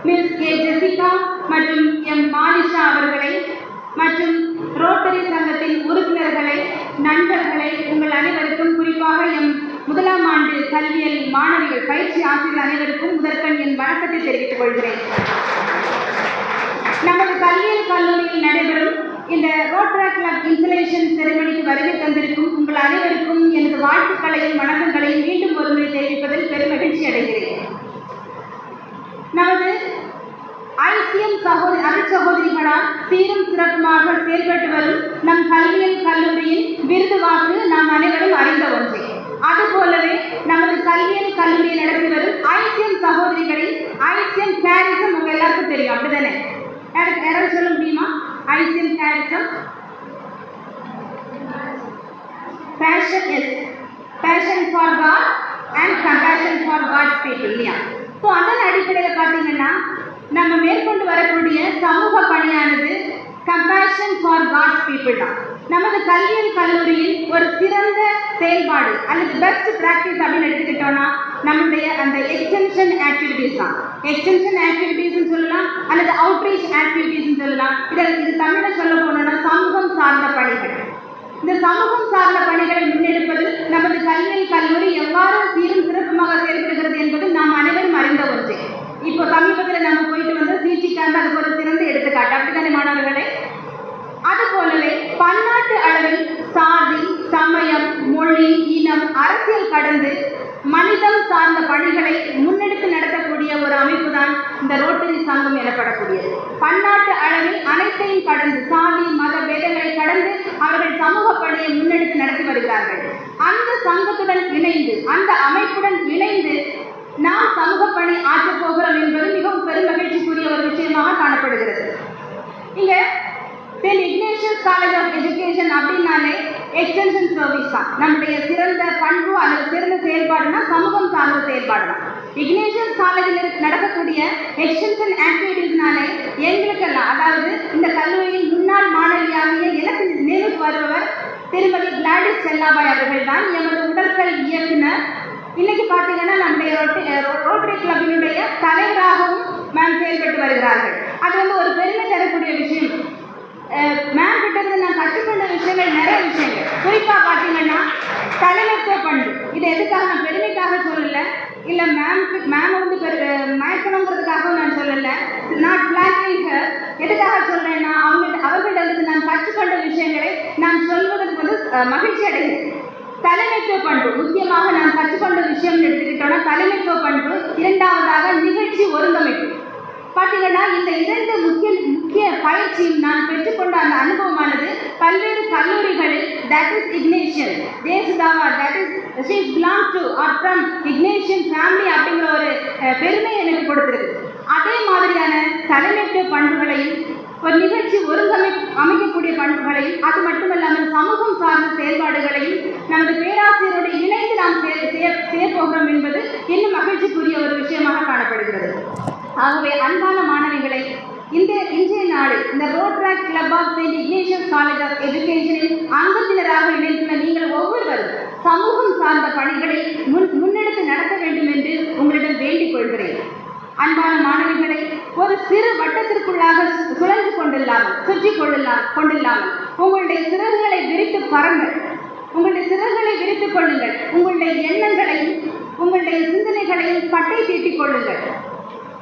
மிஸ் ஏ ஜெசிகா மற்றும் எம் மாலிஷா அவர்களை மற்றும் ரோட்டரி சங்கத்தின் உறுப்பினர்களை, நண்பர்களை, உங்கள் அனைவருக்கும் குறிப்பாக எம் முதலாம் ஆண்டு கல்வியல் மாணவிகள் பயிற்சி ஆசிரியர் அனைவருக்கும் முதற்கண் என் வணக்கத்தை தெரிவித்துக் கொள்கிறேன். நமது கல்வியல் கல்லூரியில் நடைபெறும் இந்த ரோட்ராக்ட் கிளப் இன்ஸ்டலேஷன் செரிமனிக்கு வருகை தந்திருக்கும் உங்கள் அனைவருக்கும் எனது வாழ்த்துக்களையும் வணக்கங்களையும் மீண்டும் ஒருமுறை தெரிவிப்பதில் பெரும் மகிழ்ச்சி அடைகிறேன். நமது ஐசிஎம் அருட் சகோதரிகளால் சீரும் சிறப்புமாக செயல்பட்டு வரும் நம் கல்வியல் கல்லூரியின் விருது வாக்கு நாம் அனைவரும் அறிந்த ஒன்றே. அதுபோலவே நமது கல்வியல் கல்லூரியை நடத்தி வரும் ஐசிஎம் சகோதரிகளின் ஐசிஎம் கேரிசம் உங்க எல்லாருக்கும் தெரியும், அப்படிதானே? யாராவது சொல்ல முடியுமா? ICM charism passion for God and compassion for God's people இல்லையா? ஸோ அதன் அடிப்படையில் பார்த்தீங்கன்னா நம்ம மேற்கொண்டு வரக்கூடிய சமூக பணியானது கம்பேஷன் ஃபார் காட்ஸ் பீப்புள் தான். நமது கல்வியல் கல்லூரியில் ஒரு சிறந்த செயல்பாடு அல்லது பெஸ்ட் பிராக்டிஸ் அப்படின்னு எடுத்துக்கிட்டோம்னா நம்மளுடைய அந்த எக்ஸ்டென்ஷன் ஆக்டிவிட்டீஸ் தான். எக்ஸ்டென்ஷன் ஆக்டிவிட்டீஸ்ன்னு சொல்லலாம் அல்லது அவுட்ரீச் ஆக்டிவிட்டீஸ்ன்னு சொல்லலாம். இது தமிழில் சொல்ல போனோம்னா சமூகம் சார்ந்த பணிகள். இந்த சமூகம் சார்ந்த பணிகளை முன்னெடுப்பது நமது கல்வியல் கல்லூரி எவ்வாறு சீரும் சிறப்புமாக செயல்படுகிறது என்பது நாம் அனைவரும் அறிந்த ஒன்றே. இப்போ சமீபத்தில் நம்ம போயிட்டு வந்து சிடி கேம்ப் அதுக்கு ஒரு சிறந்த எடுத்துக்காட்டு, அப்படித்தானே மாணவர்களே? அது போலவே பன்னாட்டு அளவில் சாதி, சமயம், மொழி, இனம், அரசியல் கடந்து மனிதம் சார்ந்த பணிகளை முன்னெடுத்து நடத்தக்கூடிய ஒரு அமைப்பு தான் இந்த ரோட்டரி சங்கம் எனப்படக்கூடியது. பன்னாட்டு அளவில் அனைத்தையும் கடந்து சாதி மத பேதங்களை கடந்து அவர்கள் சமூக பணியை முன்னெடுத்து நடத்தி வருகிறார்கள். அந்த சங்கத்துடன் இணைந்து, அந்த அமைப்புடன் இணைந்து நாம் சமூக பணி ஆற்றப் போகிறோம் என்பது மிகவும் பெரும் மகிழ்ச்சிக்குரிய ஒரு விஷயமாக காணப்படுகிறது. இங்க saint Ignatius college of education அப்படின்னாலே எக்ஸ்டென்ஷன் சர்வீஸ் தான். நம்முடைய சிறந்த பண்பு அல்லது சிறந்த செயல்பாடுனா சமூகம் சார்ந்த செயல்பாடு தான். இக்னேஷியஸ் காலேஜில் நடக்கக்கூடிய எக்ஸ்டென்ஷன் ஆக்டிவிட்டீஸ்னாலே எங்களுக்கெல்லாம், அதாவது இந்த கல்லூரியின் முன்னாள் மாணவியாகிய எனக்கு நினைவுக்கு வருபவர் திருமதி கிளாடிஸ் செல்லாபாய் அவர்கள் தான் எமது உடற்கல் இயக்குனர். இன்னைக்கு பார்த்தீங்கன்னா நம்முடைய ரோட்டரி கிளப்பினுடைய தலைவராகவும் மேம் செயல்பட்டு வருகிறார்கள். அது வந்து ஒரு பெருமை தரக்கூடிய விஷயம். மேம் கிட்ட இருந்து நான் கற்றுக்கொண்ட விஷயங்கள் நிறைய விஷயங்கள். குறிப்பாக பார்த்தீங்கன்னா தலைமைத்துவ பண்பு. இது எதுக்காக நான் பெருமைக்காக சொல்லலை, இல்லை மேம் வந்து மயக்கணுங்கிறதுக்காகவும் நான் சொல்லலை. Not blocking her. எதுக்காக சொல்கிறேன்னா அவர்களிடமிருந்து நான் கற்றுக்கொண்ட விஷயங்களை நான் சொல்வதற்கு வந்து மகிழ்ச்சி அடைகிறேன். தலைமைத்துவ பண்பு முக்கியமாக நான் கற்றுக்கொண்ட விஷயம் எடுத்துக்கிட்டோன்னா தலைமைத்துவ பண்பு. இரண்டாவதாக நிகழ்ச்சி ஒருங்கமைப்பு. பார்த்தீங்கன்னா இந்த இரண்டு முக்கிய பயிற்சியும் நான் பெற்றுக்கொண்ட அந்த அனுபவமானது பல்வேறு கல்லூரிகளில் தட் இஸ் இக்னேஷியன் தேசுதாவா that is she belong to or from Ignatian family அப்படிங்கிற ஒரு பெருமை எனக்கு கொடுத்துருக்கு. அதே மாதிரியான தலைமைத்துவ பண்புகளையும் ஒரு நிகழ்ச்சி அமைக்கக்கூடிய பண்புகளையும் அது மட்டுமல்லாமல் சமூகம் சார்ந்த செயல்பாடுகளையும் நமது பேராசிரியரோடு இணைந்து நாம் செய்ய போகிறோம் என்பது இன்னும் மகிழ்ச்சிக்குரிய ஒரு விஷயமாக காணப்படுகிறது. ஆகவே அன்பான மாணவிகளை, இன்றைய நாளில் இந்த Rotary club of Saint Ignatius college of எஜுகேஷனில் அங்கத்தினராக இணைந்துள்ள நீங்கள் ஒவ்வொருவரும் சமூகம் சார்ந்த பணிகளை முன்னெடுத்து நடத்த வேண்டும் என்று உங்களிடம் வேண்டிக் கொள்கிறேன். அன்பான மாணவிகளை, ஒரு சிறு வட்டத்திற்குள்ளாக சுழன்று சுற்றி கொண்டில்லாமல் உங்களுடைய சிறகுகளை விரித்து பறங்கள். உங்களுடைய சிறகுகளை விரித்துக் கொள்ளுங்கள். உங்களுடைய எண்ணங்களையும் உங்களுடைய சிந்தனைகளையும் பட்டை தீட்டிக் கொள்ளுங்கள்.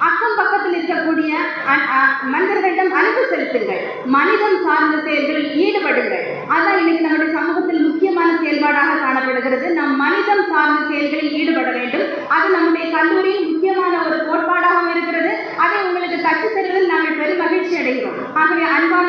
அக்கம் பக்கத்தில் இருக்கக்கூடிய மனிதர்களிடம் அன்பு செலுத்துங்கள். மனிதம் சார்ந்த செயல்களில் ஈடுபடுங்கள். அதான் இன்னைக்கு நம்முடைய சமூகத்தில் முக்கியமான செயல்பாடாக காணப்படுகிறது. நாம் மனிதம் சார்ந்த செயல்களில் ஈடுபட வேண்டும். அது நம்முடைய கல்லூரியில் முக்கியமான ஒரு கோட்பாடாகவும் இருக்கிறது. அதை உங்களுக்கு கற்றுத் தருவதில் நாங்கள் பெரும் மகிழ்ச்சி அடைகிறோம். ஆகவே அன்பான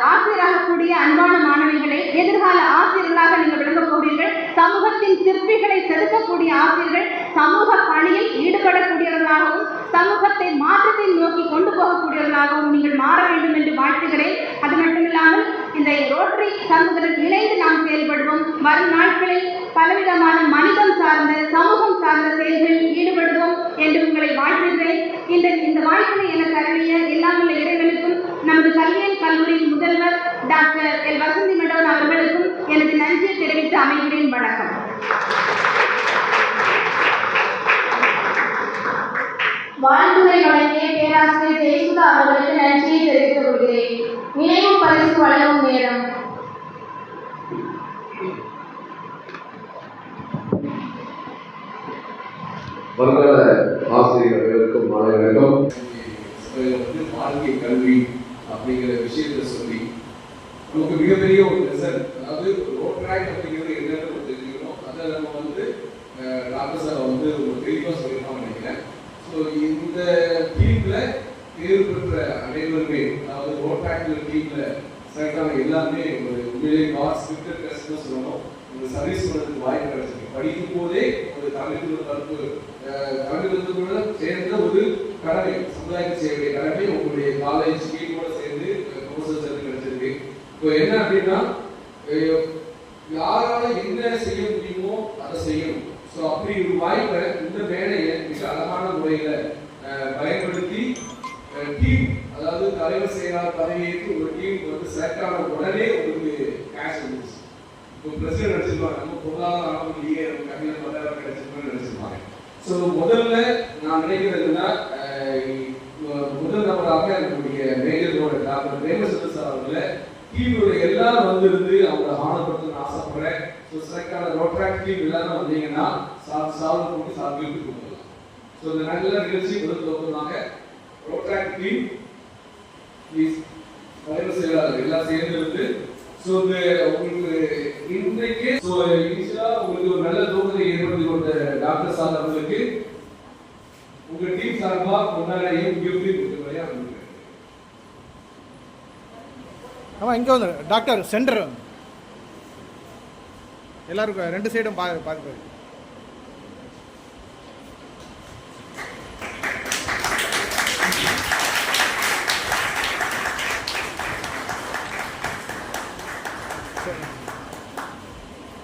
ஆசிரியராகக்கூடிய அன்பான மாணவிகளை, எதிர்கால ஆசிரியர்களாக நீங்கள் விளங்கப் போகிறீர்கள். சமூகத்தின் சிற்பிகளை செதுக்கக்கூடிய ஆசிரியர்கள், சமூக பணியில் ஈடுபடக்கூடியவர்களாகவும் சமூகத்தை மாற்றத்தை நோக்கி கொண்டு போகக்கூடியவர்களாகவும் நீங்கள் மாற வேண்டும் என்று வாழ்த்துகிறேன். அது மட்டுமில்லாமல் இந்த ரோட்டரி சமூகத்துடன் இணைந்து நாம் செயல்படுவோம். வரும் நாட்களில் பலவிதமான மனிதம் சார்ந்த சமூகம் சார்ந்த செயல்களில் ஈடுபடுவோம் என்று உங்களை வாழ்த்துகிறேன். இந்த வாய்ப்பினை எனக்கு அருளிய எல்லாமுள்ள இறைவனுக்கும் நமது கல்வியல் கல்லூரியின் முதல்வர் டாக்டர் எல் வசந்தி மேடம் அவர்களுக்கும் எனது நன்றியை தெரிவித்து அமைகிறேன். வணக்கம். வாழ்த்துரை வழங்கிய பேராசிரியர் ஜெயசுதா அவர்களுக்கு நன்றியை தெரிவித்துக் கொள்கிறேன். நினைவு பரிசு வழங்கும் நேரம். வருங்கால ஆசிரியர்களுக்கும் மாணவர்களுக்கும் வாழ்க்கை கல்வி அப்படிங்கிற விஷயத்தை சொல்லி நமக்கு மிகப்பெரிய ஒரு ரிசல்ட், அதாவது ரோட்ராக் அப்படிங்கிறது என்னன்னு தெரிஞ்சுக்கணும். அதை நம்ம வந்து டாக்டர் சார் வந்து ஒரு தெளிவாக சொல்லியிருக்கோம் நினைக்கிறேன். ஸோ இந்த டீம்ல தேர்வு பெற்ற அனைவருமே, அதாவது ரோட்ராக்ல டீம்ல செலக்ட் ஆன எல்லாருமே ஒரு உண்மையிலே காட் ஸ்கிரிப்டட் டெஸ்ட்னு சொல்லணும். ஒரு சர்வீஸ் பண்ணுறதுக்கு வாய்ப்பு கிடைச்சிருக்கு. படிக்கும் போதே ஒரு தமிழகத்துடன் சேர்ந்த ஒரு கடமை, சமுதாயத்தை செய்ய வேண்டிய கடமை உங்களுடைய காலேஜ் டீமோட சேர்ந்து ப்ரொஃபசர் கிடைச்சிருக்கு. இப்போ என்ன அப்படின்னா, யாரால என்ன செய்ய முடியுமோ அதை செய்யணும். ஸோ அப்படி ஒரு வாய்ப்பை இந்த மேடையை மிக அழகான முறையில பயன்படுத்தி டீம், அதாவது தலைவர் செயலாளர் பதவியேற்று ஒரு டீம் வந்து செலக்ட் ஆன உடனே உங்களுக்கு கேஷ் வந்துச்சு. இப்போ பிரசிடென்ட் நினைச்சிருப்பாங்க நம்ம பொருளாதார அளவுலேயே நம்ம கம்மியாக 10,000 கிடைச்சிருக்கோம்னு நினைச்சிருப்பாங்க. ஸோ முதல்ல நான் நினைக்கிறதுன்னா முதல் நபராக நம்முடைய மேஜரோட டாக்டர் பிரேமசந்திர சார் அவர்களை டீமுடைய எல்லாரும் வந்திருந்து அவங்களை ஆனப்படுத்தணும்னு ஆசைப்படுறேன். ஸோ செலக்டான ரோட்ராக் டீம் எல்லாரும் வந்தீங்கன்னா சால்வ் பண்ணி சால்வ் கொடுக்கலாம். ஸோ இந்த நல்ல நிகழ்ச்சி கொடுத்து நோக்கமாக ரோட்ராக் டீம் ப்ளீஸ் தலைவர் செயலாளர் எல்லாம் சேர்ந்து இருந்து ஸோ இந்த உங்களுக்கு இன்றைக்கு ஸோ இனிஷியலாக உங்களுக்கு ஒரு நல்ல தோற்றத்தை ஏற்படுத்தி கொடுத்த டாக்டர் சார் அவர்களுக்கு உங்க டீம் சார்பா முன்னாடியும் கிஃப்ட் கொடுக்கறதையா உங்களுக்கு. ஆமாம் இங்கே வந்து டாக்டர் சென்டர் எல்லாருக்கும் 2 சைடும் பார்த்து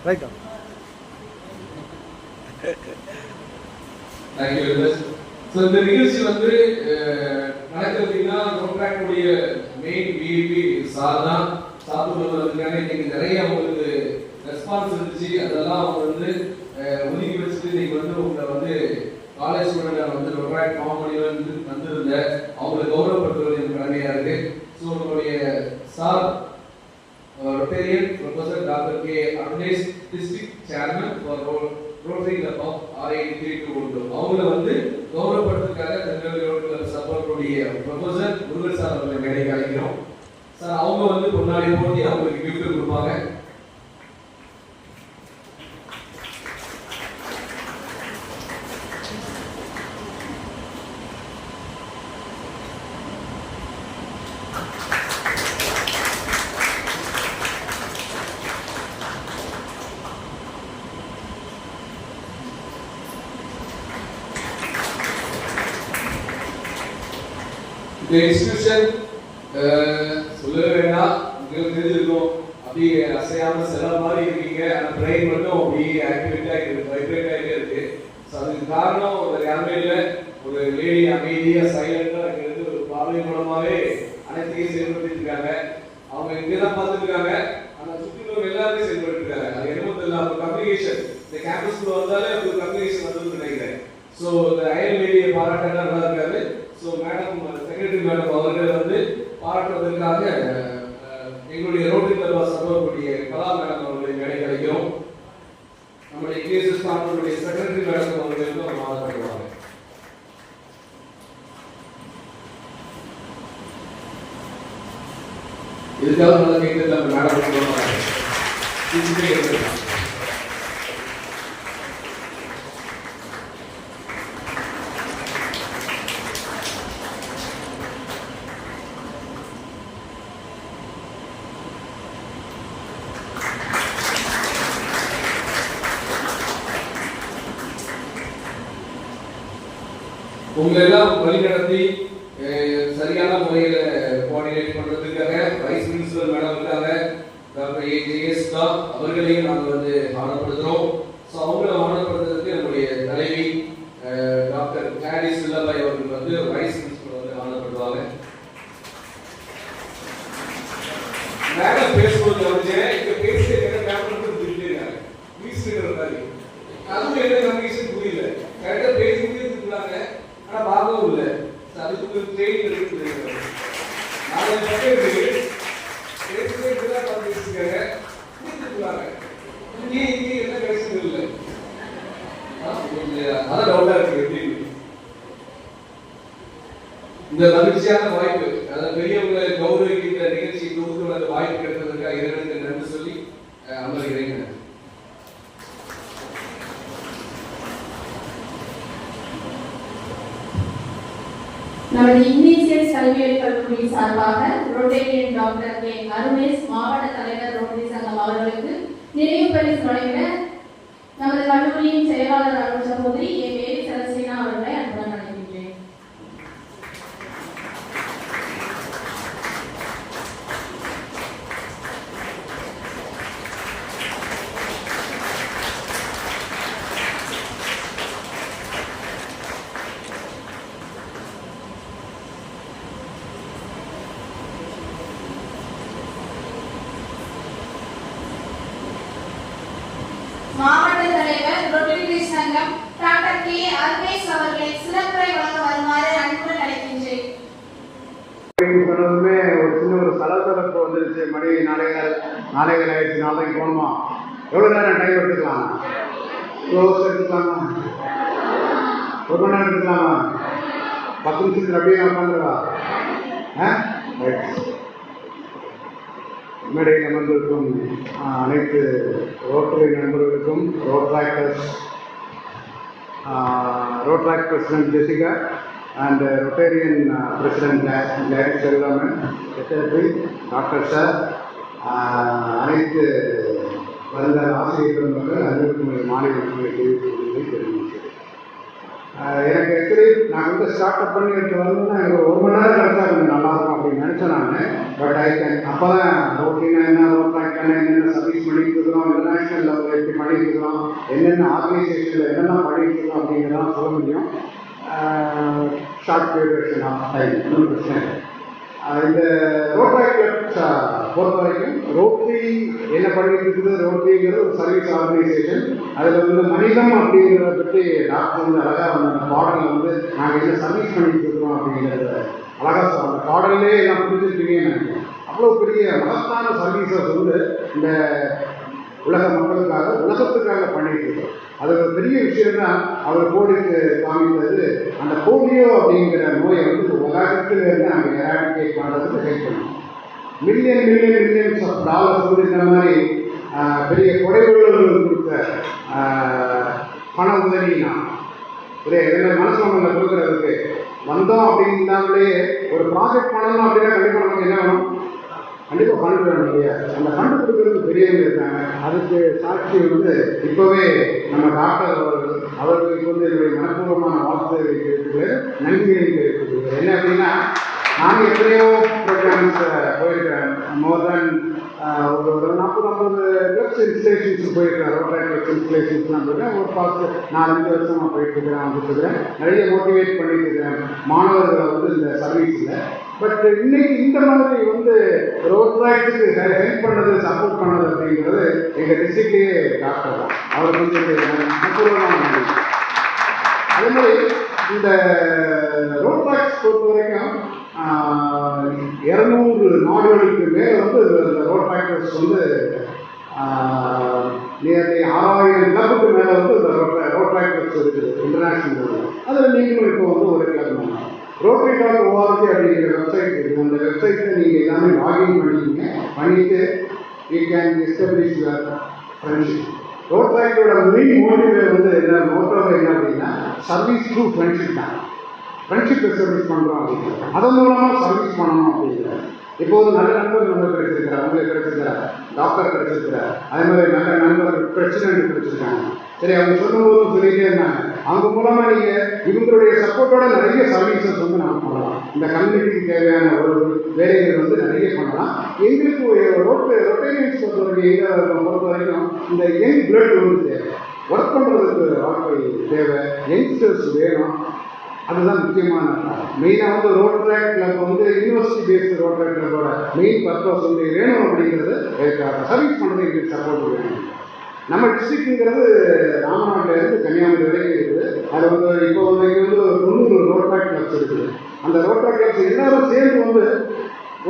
ரைட்டா. Thank you very much. ஸோ இந்த நிகழ்ச்சி வந்து நடக்கிறதுனா ரோட்ராக்டுடைய மெயின் விஐபி சார் தான் சாப்பிடுவதற்கான இன்னைக்கு நிறைய அவங்களுக்கு ரெஸ்பான்ஸ் இருந்துச்சு. அதெல்லாம் அவங்க வந்து ஒதுக்கி வச்சுட்டு இன்னைக்கு வந்து உங்களை வந்து காலேஜ் ஸ்டூடெண்ட் வந்து ரோட்ராக்ட் மாமொழியில் வந்து வந்திருந்த அவங்களை கௌரவப்படுத்துவது எனக்கு கடமையாக இருக்கு. ஸோ உங்களுடைய sir Rotarian Professor Dr. K. Arunesh, District Chairman for Rotary Club of R83 to அவங்கள வந்து கௌரவப்படுத்துறதுக்காக திருநெல்வேலி ரோட்டரி கிளப் சப்போர்ட்டுடைய ப்ரொஃபசர் முருகன் சார் அவர்களை மேடைக்கு அழைக்கிறோம். சார் அவங்க வந்து பொன்னாடி போட்டி அவங்களுக்கு கிஃப்ட் கொடுப்பாங்க. இந்த இன்ஸ்டிடியூஷன் சொல்லவே வேண்டாம், உங்களுக்கு தெரிஞ்சிருக்கும். அப்படியே அசையாம சில மாதிரி இருக்கீங்க, அந்த பிரெயின் மட்டும் அப்படியே ஆக்டிவேட் ஆகிருக்கு, வைப்ரேட் ஆகிட்டே இருக்கு. ஸோ அதுக்கு காரணம் ஒரு யாருமே இல்லை, ஒரு லேடி அமைதியா சைலண்டா இருக்கிறது, ஒரு பார்வை மூலமாவே அனைத்தையும் செயல்படுத்திட்டு இருக்காங்க. அவங்க இங்கதான் பார்த்துருக்காங்க, ஆனா சுற்றிலும் எல்லாருமே செயல்பட்டு இருக்காங்க. அது என்னமோ தெரியல, அவங்க கம்யூனிகேஷன் இந்த கேம்பஸ்குள்ள வந்தாலே ஒரு கம்யூனிகேஷன் வந்து நினைக்கிறேன். ஸோ இந்த அயல் லேடியை பாராட்ட நல்லா இருக்காரு. ஸோ மேடம் செக்ரட்டரி மேடம் அவர்கள் வந்து பாராட்டுவதற்காக எங்களுடைய ரோட்டரி கிளப் சபையுடைய கலா மேடம் அவர்களை மேடை கிடைக்கும். நம்முடைய கேசஸ் கான்ஃபரன்ஸுடைய செக்ரட்டரி மேடம் அவர்களுக்கு ஒரு பாராட்டுவாங்க. இதுக்காக நல்லா கேட்கல மேடம் சொல்லுவாங்க. உங்களை எல்லாம் வழிநடத்தி சரியான முறையில் கோஆர்டினேட் பண்றதுக்காக வைஸ் பிரின்சிபல் மேடம் இருக்காங்க, டாக்டர் AJS அவர்களையும் நாங்கள் வந்து ஆவணப்படுத்துகிறோம். ஸோ அவங்களை ஆவணப்படுத்துறதுக்கு நம்முடைய தலைவி டாக்டர் கிளாடிஸ் வில்லபாய் அவர்கள் வந்து வைஸ் பிரின்சிபல் வந்து ஆவணப்படுத்துவாங்க. மேடம் பேசும்போது வந்து இங்க பேசுறது பேப்பர் கொடுத்துட்டே இருக்காங்க, மீஸ் மாதிரி. அதுவும் என்ன கம்யூனிகேஷன் புரியல, கரெக்டாக பேசி முடிச்சுருக்காங்க, ஆனால் பார்க்கவும் இல்லை. அதுக்கு ட்ரெயின் இருக்குது, நாலு பக்கம் இருக்கு, பேசுறதே இப்படிதான் பார்த்துருக்காங்க, புரிஞ்சுக்கிறாங்க. இங்கே என்ன பேசுறது இல்லை, அதான் டவுட்டா இருக்கு. எப்படி இந்த மகிழ்ச்சியான வாய்ப்பு, அதாவது பெரியவங்களை கௌரவிக்கின்ற நிகழ்ச்சி தொகுத்து அந்த வாய்ப்பு கிடைத்ததற்காக இறைவனுக்கு நன்றி சொல்லி அமர்கிறேன். நமது இந்தியன் கல்வியியல் கல்லூரி சார்பாக ரோட்டேரியன் டாக்டர் கே அருணேஷ் மாவட்ட தலைவர் ரோட்டரி சங்கம் அவர்களுக்கு நினைவு பரிசு வழங்கிட நமது கல்லூரியின் செயலாளர் அருண் சகோதரி ஏ மேரி சரஸ்வீனா அவர்களை அன்புடன் அழைக்கின்றேன். மாவட்ட தலைவர் ரொட்டரி சங்கம் டாக்டர் கே அல்வேஸ் அவர்களை சிறப்புரை வழங்க வருமாறு அன்புடன் அழைக்கின்றேன். சொன்னதுமே ஒரு சின்ன ஒரு சலசலப்பு வந்துருச்சு. மணி நாளைகள் ஆயிடுச்சு, நாளைக்கு போகணுமா? எவ்வளோ நேரம் டைம் எடுத்துக்கலாம்? க்ளோஸ் எடுத்துக்கலாமா? 1 மணி நேரம் எடுத்துக்கலாமா? 10 நிமிஷத்துக்கு அப்படியே உட்காந்துருவா? மேடையில் அமர்ந்திருக்கும் அனைத்து ரோட்டரி நண்பர்களுக்கும், Rotaract president Jessica and Rotarian President Gladys Selvaman, Secretary Dr. Sir, அனைத்து வருங்கால ஆசிரியர் பெருமக்கள் அனைவருக்கும் மாநில தெரிவித்து எனக்கு ஆக்சுவலி நான் வந்து ஸ்டார்ட் அப் பண்ணி எடுத்து வரணும்னா எனக்கு 1 மணி நேரம் கிடச்சா கொஞ்சம் நல்லாயிருக்கும் அப்படின்னு நினச்சேன் நான். பட் ஐ கேன் அப்போ தான் ரோட்ரினா என்ன, ரோட்ராக் என்னென்ன சர்வீஸ் பண்ணிட்டு இருக்கிறோம், இன்டர்நேஷ்னல் லெவலில் எப்படி பண்ணிட்டு இருக்கிறோம், என்னென்ன ஆர்கனைசேஷனில் என்னென்ன பண்ணிட்டு இருக்கோம் அப்படிங்கிறதான் சொல்ல முடியும். ஷார்ட் டியூரேஷன் ஆஃப் டைம், ஒன்றும் பிரச்சனை இல்லை. இந்த ரோட்ராக் கிளப்ஸை பொறுத்த வரைக்கும் ரோட்ரி என்ன பண்ணிட்டு இருக்குது, ரோட்ரிங்கிறது ஒரு சர்வீஸ் ஆர்கனைசேஷன். அதில் வந்து மனிதம் அப்படிங்கிறத பற்றி டாக்டர் வந்து அழகாக அந்த பாடலில் வந்து நாங்கள் என்ன சர்வீஸ் பண்ணிட்டு இருக்கிறோம் அப்படிங்கிறத அழகாக அந்த பாடல்லே எல்லாம் புரிஞ்சுருக்கீங்கன்னு நினைக்கிறேன். அவ்வளோ பெரிய மகத்தான சர்வீஸஸ் வந்து இந்த உலக மக்களுக்காக, உலகத்துக்காக பண்ணிட்டு இருக்கோம். அது ஒரு பெரிய விஷயம் தான். அவர் கோடிட்டு காமித்தது அந்த போலியோ அப்படிங்கிற நோயை வந்து உலகத்திலிருந்து நாங்கள் எராடிகேட் பண்ணுறதுக்கு ஹெல்ப் பண்ணுவோம். மில்லியன்ஸ் ஆஃப் டாலர்ஸ் வந்து இந்த மாதிரி பெரிய கொடைவர்கள் கொடுத்த பண உதவினா மனசு மண்டல கொடுக்குறதுக்கு வந்தோம் அப்படின்னாலே ஒரு ப்ராஜெக்ட் பண்ணணும் அப்படின்னா கண்டிப்பாக நமக்கு என்ன வேணும்? கண்டிப்பாக ஃபண்டு வேணும் இல்லையா? அந்த ஃபண்டு கொடுக்குறது பெரியவங்க இருக்காங்க. அதுக்கு சாட்சி வந்து இப்போவே நம்ம டாக்டர் அவர்களுக்கு வந்து என்னுடைய மனப்பூர்வமான வாழ்த்து தெரிவிக்கிறது, நன்றியை தெரிவிக்கிறது. என்ன அப்படின்னா, நான் எத்தனையோ ப்ரோக்ராம்ஸ் போயிருக்கிறேன். மோர் தேன் ஒரு 40-50 கிளப்ஸ் இன்ஸ்டலேஷன்ஸ் போயிருக்கிறேன். ரோட்ராக் கிளப்ஸ் இன்ஸ்டலேஷன்ஸ்லாம் போயிருக்கேன். ஒரு 4-5 வருஷமாக போயிட்டுருக்கிறேன், வந்துட்டுருக்கிறேன். நிறைய மோட்டிவேட் பண்ணிட்டு இருக்கிறேன் மாணவர்களை வந்து இந்த சர்வீஸில். பட் இன்னைக்கு இந்த மாதிரி வந்து ரோட்ராக்ஸுக்கு ஹெல்ப் பண்ணது, சப்போர்ட் பண்ணது அப்படிங்கிறது எங்கள் டிஸ்ட்ரிக்ட்லேயே டாக்டர் தான். அவர் வந்து அனுபவமாக நன்றி. அதே மாதிரி இந்த ரோட்ராக்ஸ் பொறுத்த வரைக்கும் 200 நாடுகளுக்கு மேலே வந்து இந்த ரோட்ராக்டர்ஸ் வந்து நியர்லி 6000 கிளப்புக்கு மேலே வந்து இந்த ரோட்ராக்டர்ஸ் இருக்குது இன்டர்நேஷ்னல். அதில் நீங்களும் இப்போ வந்து ஒரு கிளப் பண்ணலாம். Rotary.org அப்படிங்கிற வெப்சைட் இருக்குது. அந்த வெப்சைட்டில் நீங்கள் எல்லாமே லாகின் பண்ணிட்டு you can establish your friendship. ரோட்ராக்டோட மெயின் மோட்டிவே வந்து என்ன, மோட்டோவே என்ன அப்படின்னா, சர்வீஸ் த்ரூ ஃப்ரெண்ட்ஷிப் தான். ஃப்ரெண்ட்ஷிப் எஸ்டாப்ளிஷ் பண்ணுறோம் அப்படிங்கிறது, அதன் மூலமாக சர்வீஸ் பண்ணணும் அப்படிங்கிறார். இப்போ ஒரு நல்ல நண்பர் நம்ம கிடைச்சிருக்கிறார், உங்களுக்கு கிடைச்சிருக்கிறார், டாக்டர் கிடைச்சிருக்கிறார், அதே மாதிரி நல்ல நண்பர் பிரசிடென்ட் கிடைச்சிருக்காங்க. சரி, அவங்க சொல்லும்போதும் சொல்லிகிட்டே இருந்தாங்க, அவங்க மூலமாக நீங்கள் இவங்களுடைய சப்போர்ட்டோட நிறைய சர்வீசஸ் வந்து நம்ம பண்ணலாம். இந்த கம்யூனிட்டிக்கு தேவையான ஒரு வேலைகள் வந்து நிறைய பண்ணலாம். எங்களுக்கு ரொட்டேரியன்ஸ் பொறுத்த வரைக்கும் இந்த யங் பிளட் வந்து தேவை, ஒர்க் பண்ணுறதுக்கு வாழ்க்கை தேவை, யங்ஸ்டர்ஸ் வேணும். அதுதான் முக்கியமான மெயினாக வந்து ரோட்ராக் கிளப் வந்து யூனிவர்சிட்டி பேஸ்டு ரோட்ராக் கிளப்போட மெயின் பர்பஸ் வந்து வேணும் அப்படிங்கிறது, சர்வீஸ் பண்ணுறது எங்களுக்கு சப்போர்ட் வேணும். நம்ம டிஸ்ட்ரிக்ட்டுங்கிறது ராமநாட்டிலேருந்து கன்னியாகுமரி வரைக்கும் இருக்குது. அது வந்து இப்போ வந்து இங்கே வந்து 90 ரோட்ராக் கிளப்ஸ் இருக்குது. அந்த ரோட்ராக் கிளப்ஸ் எல்லாரும் சேர்ந்து வந்து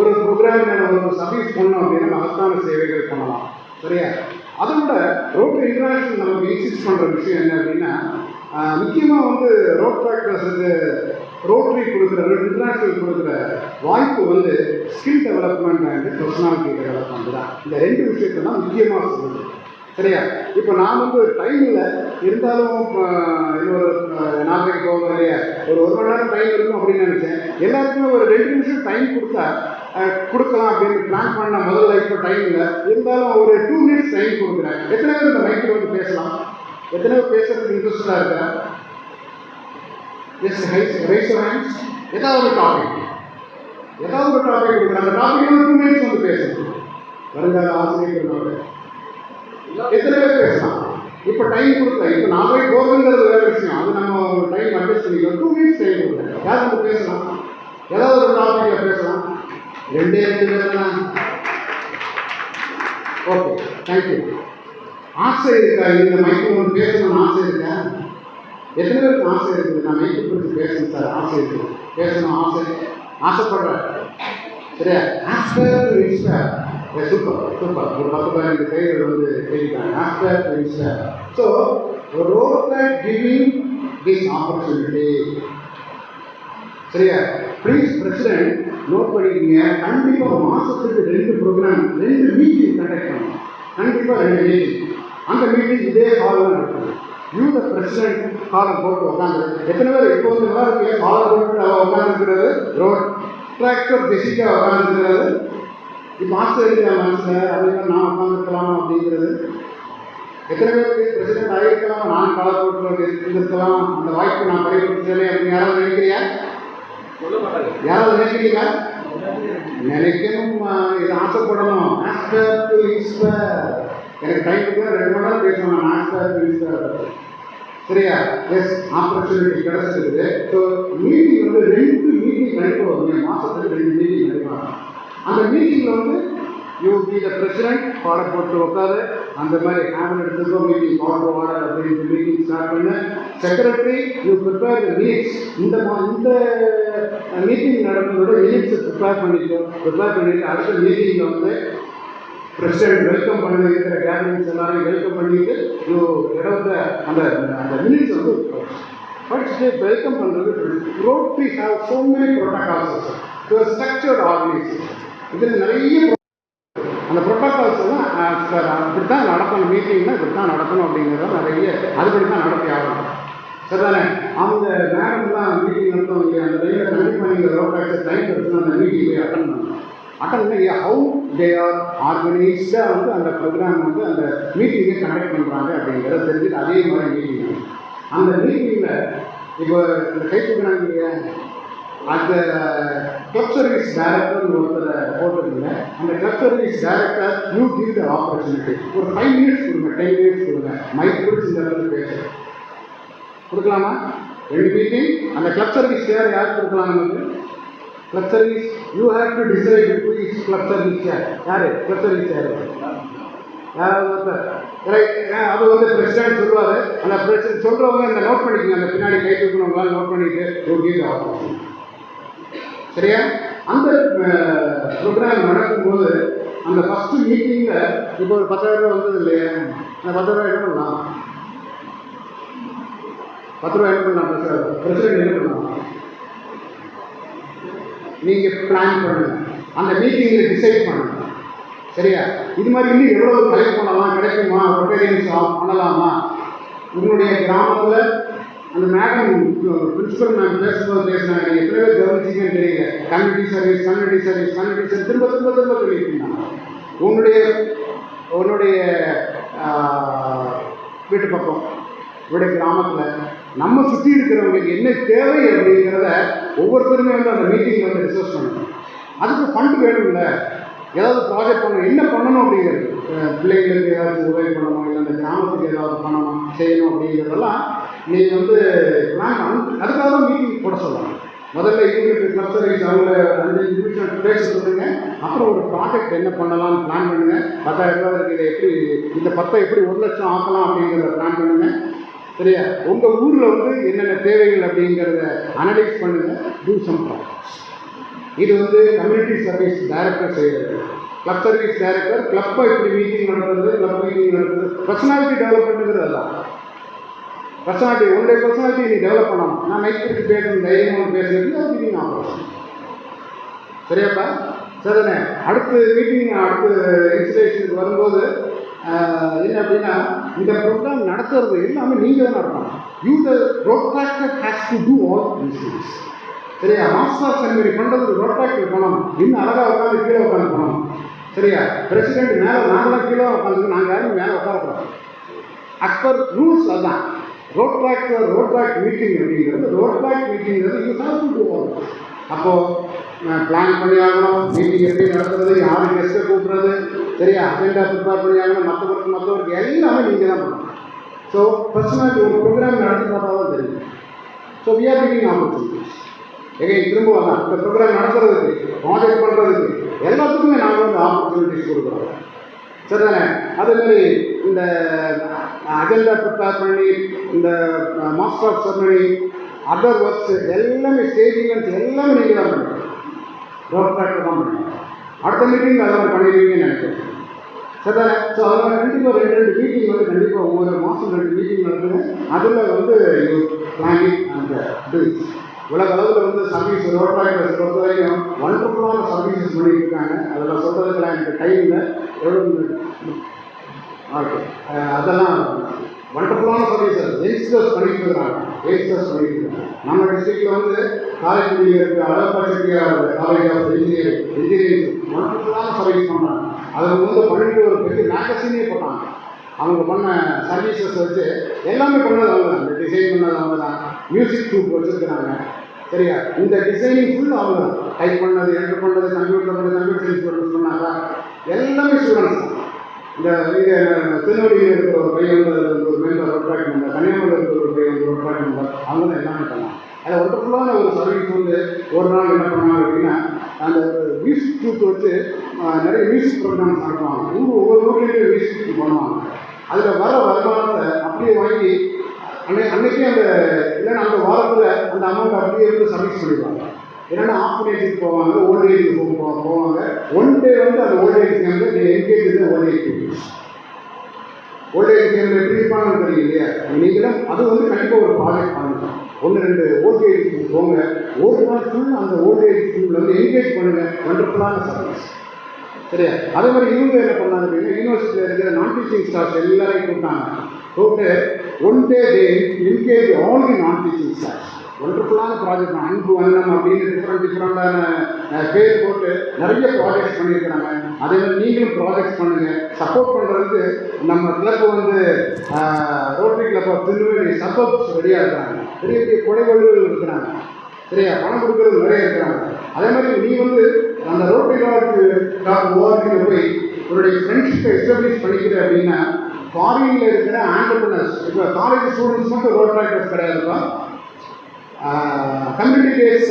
ஒரு ப்ரோக்ராம் ஒரு சர்வீஸ் பண்ணோம் அப்படின்னா மகத்தான சேவைகள் பண்ணலாம். சரியா? அதை விட ரோட்டரி இன்டர்நேஷ்னல் நமக்கு இன்சிஸ்ட் பண்ணுற விஷயம் என்ன அப்படின்னா, முக்கியமாக வந்து ரோட்ராக்டர்ஸுக்கு ரோட்டரி கொடுக்குற, இன்டர்நேஷ்னல் கொடுக்குற வாய்ப்பு வந்து skill development and personality development தான். இந்த 2 விஷயத்தை தான் முக்கியமாக சொல்லுது. சரியா? இப்போ நான் வந்து டைம் இல்லை இருந்தாலும் இன்னொரு 4 போகும் இல்லையா, ஒரு 1 மணி நேரம் டைம் இருக்கும் அப்படின்னு நினச்சேன். எல்லாருக்குமே ஒரு 2 நிமிஷம் டைம் கொடுக்கலாம் அப்படின்னு பிளான் பண்ண முதல்ல. இப்போ டைம் இல்லை இருந்தாலும் ஒரு 2 மினிட்ஸ் டைம் கொடுக்குறேன். எத்தனை பேர் இந்த மைக்கில் வந்து பேசலாம்? எத்தனை பேர் பேசுறதுக்கு இன்ட்ரெஸ்டாக இருக்கிறேன்? Yes, raise your hands. ஏதாவது ஒரு டாபிக் கொடுக்குறேன். அந்த டாபிக் 2 மினிட்ஸ் வந்து பேசணும். வருங்கால ஆசிரியர்கள் எத்தனை பேர் பேசலாம்? இப்போ டைம் கொடுத்தேன். இப்போ நான் போய் போகிறதுங்கிறது வேறு விஷயம், அது நம்ம டைம் அட்ஜஸ்ட் பண்ணிக்கலாம். 2 மினிட்ஸ் டைம் கொடுக்குறேன். யார் வந்து பேசலாம்? ஏதாவது ஒரு டாப்பிக்கில் பேசலாம். 2 பேர் தான். Okay, thank you. ஆசை இருக்கா? இந்த மைக்கில் வந்து பேசணும்னு ஆசை இருக்கா? எத்தனை பேருக்கு ஆசை இருக்குது? நான் மைக்கில் குறித்து பேசணும் சார், ஆசை இருக்குது, பேசணும் ஆசை, ஆசைப்படுறேன். சரியா? Aspire to inspire. Super super. ஒரு 10-15 கைகள் வந்து கேட்கிறாங்க. Aspire to inspire. So road giving this opportunity. சரியா? ப்ளீஸ் பிரசிடென்ட் நோட் பண்ணிக்கிங்க. கண்டிப்பாக மாதத்துக்கு 2 ப்ரோக்ராம், 2 மீட்டிங் கண்டக்ட் பண்ணணும். கண்டிப்பாக 2 மீட்டிங். அந்த மீட்டிங் இதே ஹாலில் நடக்கும். யூ த பிரசிடென்ட் ஹாலை போட்டு உட்காந்து எத்தனை பேர் இப்போ வந்து நல்லா இருக்கு? ஹாலை போட்டு அவள் உட்காந்துருக்கிறது, ரோட் டிராக்டர் ஜெசிகா உட்காந்துருக்கிறது. இப்போ ஆசை இருக்கிற மனசில் அதே மாதிரி நான் உட்காந்துருக்கலாமா அப்படிங்கிறது. எத்தனை பேருக்கு பிரசிடென்ட் ஆகிருக்கலாம், நான் காலை போட்டு இருந்திருக்கலாம், அந்த வாய்ப்பு நான் பயன்படுத்துகிறேனே அப்படின்னு யாராவது நினைக்கிறியா? யாராவது நினைக்கிறீங்களா? நினைக்கணும், இது ஆசைப்படணும். Aspire to inspire. எனக்கு டைம் கூட 2 மணி நேரம் பேசணும். நான் ஆஸ்பயர் டு இன்ஸ்பயர். சரியா? எஸ், ஆப்பர்ச்சுனிட்டி கிடச்சிருக்குது. ஸோ மீட்டிங் வந்து 2 மீட்டிங் கண்டிப்பாக வருங்க. மாதத்துக்கு 2 மீட்டிங் கண்டிப்பாக. அந்த மீட்டிங்கில் வந்து யூ பி த பிரசிடென்ட் பாட போட்டு உட்காரு. அந்த மாதிரி ஹேண்ட் எடுத்துக்கோ, மீட்டிங் பாட வாட அப்படின்ட்டு மீட்டிங் ஸ்டார்ட் பண்ணு. Secretary you prepare the minutes. இந்த மீட்டிங் நடந்ததோட மினிட்ஸை ப்ரிப்பேர் பண்ணிட்டு அடுத்த மீட்டிங்கில் வந்து பிரசிடென்ட் வெல்கம் பண்ணி இருக்கிற கேதரிங்ஸ் எல்லாரையும் வெல்கம் பண்ணிட்டு இடத்த அந்த மினிட்ஸ் வந்து படிச்சுட்டு வெல்கம் பண்ணுறது. Rotary have so many protocols, structured organisation. இதில் நிறைய அந்த ப்ரோட்டோகால்ஸ் எல்லாம் இப்படி தான் நடக்கணும், மீட்டிங்னா இப்படி தான் நடக்கணும் அப்படிங்கிறத நிறைய அதுபடி தான் நடத்தி ஆகணும். சரிதானே? அவங்க மேடம்லாம் மீட்டிங் நடத்தணும் இல்லையா? அந்த டைமில் கண்டிப்பாக நீங்கள் ரோட் ஆக்சஸ் டைம் எடுத்துன்னு அந்த மீட்டிங் போய் அட்டன் பண்ணணும். அட்டன் பண்ணி ஹவு தே ஆர் ஆர்கனைஸ்டாக வந்து அந்த ப்ரோக்ராம் வந்து அந்த மீட்டிங்கை கண்டக்ட் பண்ணுறாங்க அப்படிங்கிறத தெரிஞ்சுட்டு அதே மாதிரி மீட்டிங். அந்த மீட்டிங்கில் இப்போ இந்த கை தூக்கினாங்க இல்லையா, அந்த கிளப் சர்வீஸ் டைரக்டர் ஒருத்தரை போட்டுருங்க. அந்த club service director you give the opportunity. ஒரு 5 மினிட்ஸ் கொடுங்க, 10 மினிட்ஸ் கொடுங்க. மைக் பிடிச்சி இந்த இடத்துல பேச கொடுக்கலாமா? 2 மீட்டிங். அந்த கிளப் சர்வீஸ் சேர் யாருக்கு கொடுக்கலாம்? நமக்கு club service you have to decide who is club service chair. யார் கிளப் சர்வீஸ் சேர்? யாராவது அது வந்து பிரசிடென்ட் சொல்லுவார். அந்த பிரசிடென்ட் சொல்கிறவங்க இந்த நோட் பண்ணிக்கோங்க. அந்த பின்னாடி கை தூக்கணுங்களால் நோட் பண்ணிட்டு யூ கிவ் த ஆப்பர்ச்சுனிட்டி. சரியா? அந்த ப்ரோக்ராம் நடக்கும்போது அந்த ஃபஸ்ட்டு மீட்டிங்கில் இப்போ ஒரு 10,000 ரூபா வந்தது இல்லையா? அந்த 10,000 ரூபா என்ன பண்ணலாம்? 10 ரூபா என்ன பண்ணலாம்? பிரசிடென்ட் என்ன பண்ணலாம்? நீங்கள் பிளான் பண்ணுங்க. அந்த மீட்டிங்கில் டிசைட் பண்ணுங்க. சரியா? இது மாதிரி இன்னும் எவ்வளோ கலெக்ட் பண்ணலாம், கிடைக்குமா, ரொட்டேரியன்ஸ் பண்ணலாமா? உங்களுடைய கிராமத்தில் அந்த மேடம் பிரின்சிபல் மேம் பேசும்போது பேசினாங்க. நீங்கள் எத்தனை பேர் கவனிச்சிங்கன்னு தெரியல. கம்யூனிட்டி சர்வீஸ் திரும்ப சொல்லியிருந்தாங்க. உன்னுடைய வீட்டு பக்கம் உங்களுடைய கிராமத்தில் நம்ம சுற்றி இருக்கிறவங்களுக்கு என்ன தேவை அப்படிங்கிறத ஒவ்வொருத்தருமே வந்து அந்த மீட்டிங்கில் வந்து டிஸ்கஸ் பண்ணணும். அதுக்கு ஃபண்ட் வேணும்ல, ஏதாவது ப்ராஜெக்ட் பண்ணணும், என்ன பண்ணணும் அப்படிங்கிறது. பிள்ளைங்களுக்கு ஏதாவது உதவி பண்ணணும், இல்லை அந்த கிராமத்துக்கு ஏதாவது பண்ணணும் செய்யணும் அப்படிங்கிறதெல்லாம் நீங்கள் வந்து பிளான் அதுக்காக தான் மீட்டிங் போட சொல்லலாம். முதல்ல இவங்களுக்கு கிளப் சர்வீஸ் அவங்க 5 நிமிஷம் பேச சொல்லுங்க. அப்புறம் ஒரு ப்ராஜெக்ட் என்ன பண்ணலாம்னு பிளான் பண்ணுங்க. 10,000 ரூபா இருக்குது, இதை எப்படி இந்த 10 எப்படி 1 லட்சம் ஆக்கலாம் அப்படிங்கிறத பிளான் பண்ணுங்க. சரியா? உங்கள் ஊரில் வந்து என்னென்ன தேவைகள் அப்படிங்கிறத அனலைஸ் பண்ணுங்க. Do some projects. இது வந்து கம்யூனிட்டி சர்வீஸ் டைரக்டர் செய்கிறது. கிளப் சர்வீஸ் டைரக்டர் கிளப்பை எப்படி மீட்டிங் நடத்துறது, கிளப் மீட்டிங் நடத்துறது, பர்சனாலிட்டி டெவலப்மெண்ட்டுங்கிறது தான். பர்சனாலிட்டி உங்களுடைய பர்சனாலிட்டி நீ டெவலப் பண்ணணும். நான் மைக்கு பேசணும், தைரியமாக பேசுறது அது மீட்டிங் ஆகும். சரியாப்பா? சரிதானே? அடுத்து மீட்டிங் அடுத்து இன்ஸ்டிலேஷனுக்கு வரும்போது என்ன அப்படின்னா இந்த ப்ரோக்ராம் நடத்துறது எல்லாமே நீங்கள் தான் நடத்தணும். You the Rotaractor has to do all these things. சரியா? மாஸ்டர் சென்மரி பண்ணுறது ப்ரோட்ராக்டர் பண்ணணும். இன்னும் அழகாக உட்காந்து கீழே உட்காந்து பண்ணணும். சரியா? பிரசிடென்ட் மேலே நாங்களாம் கீழே உட்காந்து நாங்கள் யாரும் மேலே உட்காரக்கூடாது. அஸ் பர் ரூல்ஸ் அதுதான். ரோட்ராக்ட் மீட்டிங் அப்படிங்கிறது you have to do all. அப்போது பிளான் பண்ணி ஆகணும். மீட்டிங் எப்படி நடத்துறது, யார் கெஸ்ட்டை கூப்பிட்றது, சரியா? அஜெண்டா ப்ரிப்பேர் பண்ணி ஆகணும். மற்றவருக்கு எல்லாமே நீங்கள் தான் பண்ணணும். ஸோ பர்சனாலிட்டி ஒரு ப்ரோக்ராம் நடத்தி பார்த்தா தான் தெரியும். So we are taking opportunities. திரும்ப வரலாம். இந்த ப்ரோக்ராம் நடத்துறதுக்கு, ப்ராஜெக்ட் பண்ணுறதுக்கு எல்லாத்துக்குமே நாங்கள் வந்து ஆப்பர்ச்சுனிட்டிஸ் கொடுக்குறோம். சரிதானே? அதேமாதிரி இந்த அஜெண்டா ப்ரிப்பேர் பண்ணி இந்த master of ceremony other works எல்லாமே ஸ்டேஜ் ஈவெண்ட்ஸ் எல்லாமே நீங்கள் தான் பண்ணுறீங்க. ரோட் ட்ராக்டர் தான் பண்ணுறீங்க. அடுத்த மீட்டிங் அதெல்லாம் பண்ணிடுவீங்கன்னு நினைக்கிறேன். சரிதானே? ஸோ அதனால் கண்டிப்பாக ரெண்டு மீட்டிங் வந்து கண்டிப்பாக ஒவ்வொரு மாதம் 2 மீட்டிங் நடக்குது. அதில் வந்து பிளானிங் அந்த டூஸ் உலக அளவில் வந்து சர்வீஸ் ரோட் ட்ராக்டர்ஸ் பொறுத்த வரைக்கும் ஒண்டர்ஃபுல்லான சர்வீசஸ் பண்ணிட்டு இருக்காங்க. அதில் சொல்கிறதுக்கெல்லாம் எனக்கு டைம் இல்லை. எவ்வளோ ஓகே, அதெல்லாம் வண்டர்ஃபுல்லான சர்வீசஸ் யங்ஸ்டர்ஸ் பண்ணிட்டு இருக்காங்க. நம்ம டிஸ்ட்ரிக்டில் வந்து காரைக்குடியில் இருக்க Alagappa Chettiar college of engineering வண்டர்ஃபுல்லான சர்வீஸ் பண்ணாங்க. அதில் வந்து பண்ணிட்டு ஒரு பெரிய மேகசினே போட்டாங்க. அவங்க பண்ண சர்வீசஸ் வச்சு எல்லாமே பண்ணது அவங்க தான். இந்த டிசைன் பண்ணது அவங்க தான். மியூசிக் ட்ரூப் வச்சுருக்கிறாங்க. சரியா? இந்த டிசைனிங் ஃபுல் அவங்க தான். டைப் பண்ணது, என்டர் பண்ணது, கம்ப்யூட்டர் சயின்ஸ் பண்ணாங்க. எல்லாமே ஸ்டூடெண்ட்ஸ் தான். இந்த இங்கே திருநெல்வேலியில் இருக்கிற ஒரு பையன் வந்து ஒரு மெம்பர் ரோட் ட்ராக் மெம்பர், கன்னியாகுமரியில் இருக்கிற ஒரு பையன் வந்து ரோட் ட்ராக் மெம்பர், அவங்க தான் எல்லாமே பண்ணாங்க. அதில் ஒன்றர்ஃபுல்லான ஒரு சர்வீஸ் வந்து ஒரு நாள் என்ன பண்ணாங்க அப்படின்னா, அந்த மியூசிக் ட்ரூப் வச்சு நிறைய மியூசிக் ப்ரோக்ராம்ஸ் நடத்துவாங்க. ஒவ்வொரு ஊர்லேயும் மியூசிக் பண்ணுவாங்க. அதில் வர வருமானத்தை அப்படியே வாங்கி அன்னைக்கே அந்த இல்லைன்னா அந்த வாரத்தில் அந்த அமௌண்ட் அப்படியே வந்து சர்வீஸ் பண்ணிடுவாங்க. இல்லைன்னா ஆஃபனேஜுக்கு போவாங்க, ஓல்டேஜ் போவாங்க. ஒன் டே வந்து அந்த ஓல்டேஜ் கேமில் என்கேஜ் ஓல்டேஜ் கேமில் எப்படி இருப்பாங்கன்னு தெரியும் இல்லையா? நீங்களும் அது வந்து கண்டிப்பாக ஒரு ப்ராஜெக்ட் பண்ணணும். 1-2 ஓல்டேஜ் போங்க, ஒரு நாள் ஃபுல் அந்த ஓல்டேஜ் ஸ்கூலில் வந்து என்கேஜ் பண்ணுங்கள். ஒண்டர்ஃபுல்லான சர்வீஸ். சரியா? அதே மாதிரி இவங்க என்ன பண்ணாங்க அப்படின்னா, யூனிவர்சிட்டியில் இருக்கிற நான் டீச்சிங் ஸ்டாஃப்ஸ் எல்லாரையும் கூப்பிட்டு one day engage all the நான் டீச்சிங் ஸ்டாஃப். ஒண்டர்ஃபுல்லான ப்ராஜெக்ட் தான். அன்பு வண்ணம் அப்படின்னு டிஃப்ரெண்டான பேர் போட்டு நிறைய ப்ராஜெக்ட்ஸ் பண்ணியிருக்கிறாங்க. அதே மாதிரி நீங்களும் ப்ராஜெக்ட்ஸ் பண்ணுங்கள். சப்போர்ட் பண்ணுறதுக்கு நம்ம கிளப் வந்து Rotary club of Tirunelveli supports ரெடியாக இருக்கிறாங்க. பெரிய பெரிய கொடைவள்கள் இருக்கிறாங்க. சரியா? பணம் கொடுக்குறது நிறைய இருக்கிறாங்க. அதே மாதிரி நீ வந்து அந்த ரோட்டரி ஓஆர்டியில் போய் உன்னுடைய ஃப்ரெண்ட்ஷிப்பை எஸ்டாப்ளிஷ் பண்ணிக்கிற அப்படின்னா, ஃபாரினில் இருக்கிற ஆண்டர்பிரினர்ஸ், இப்போ காலேஜ் ஸ்டூடெண்ட்ஸ் மட்டும் ரோட் ட்ராக்டர்ஸ் கிடையாதுப்பா, கம்யூனிட்டி பேஸ்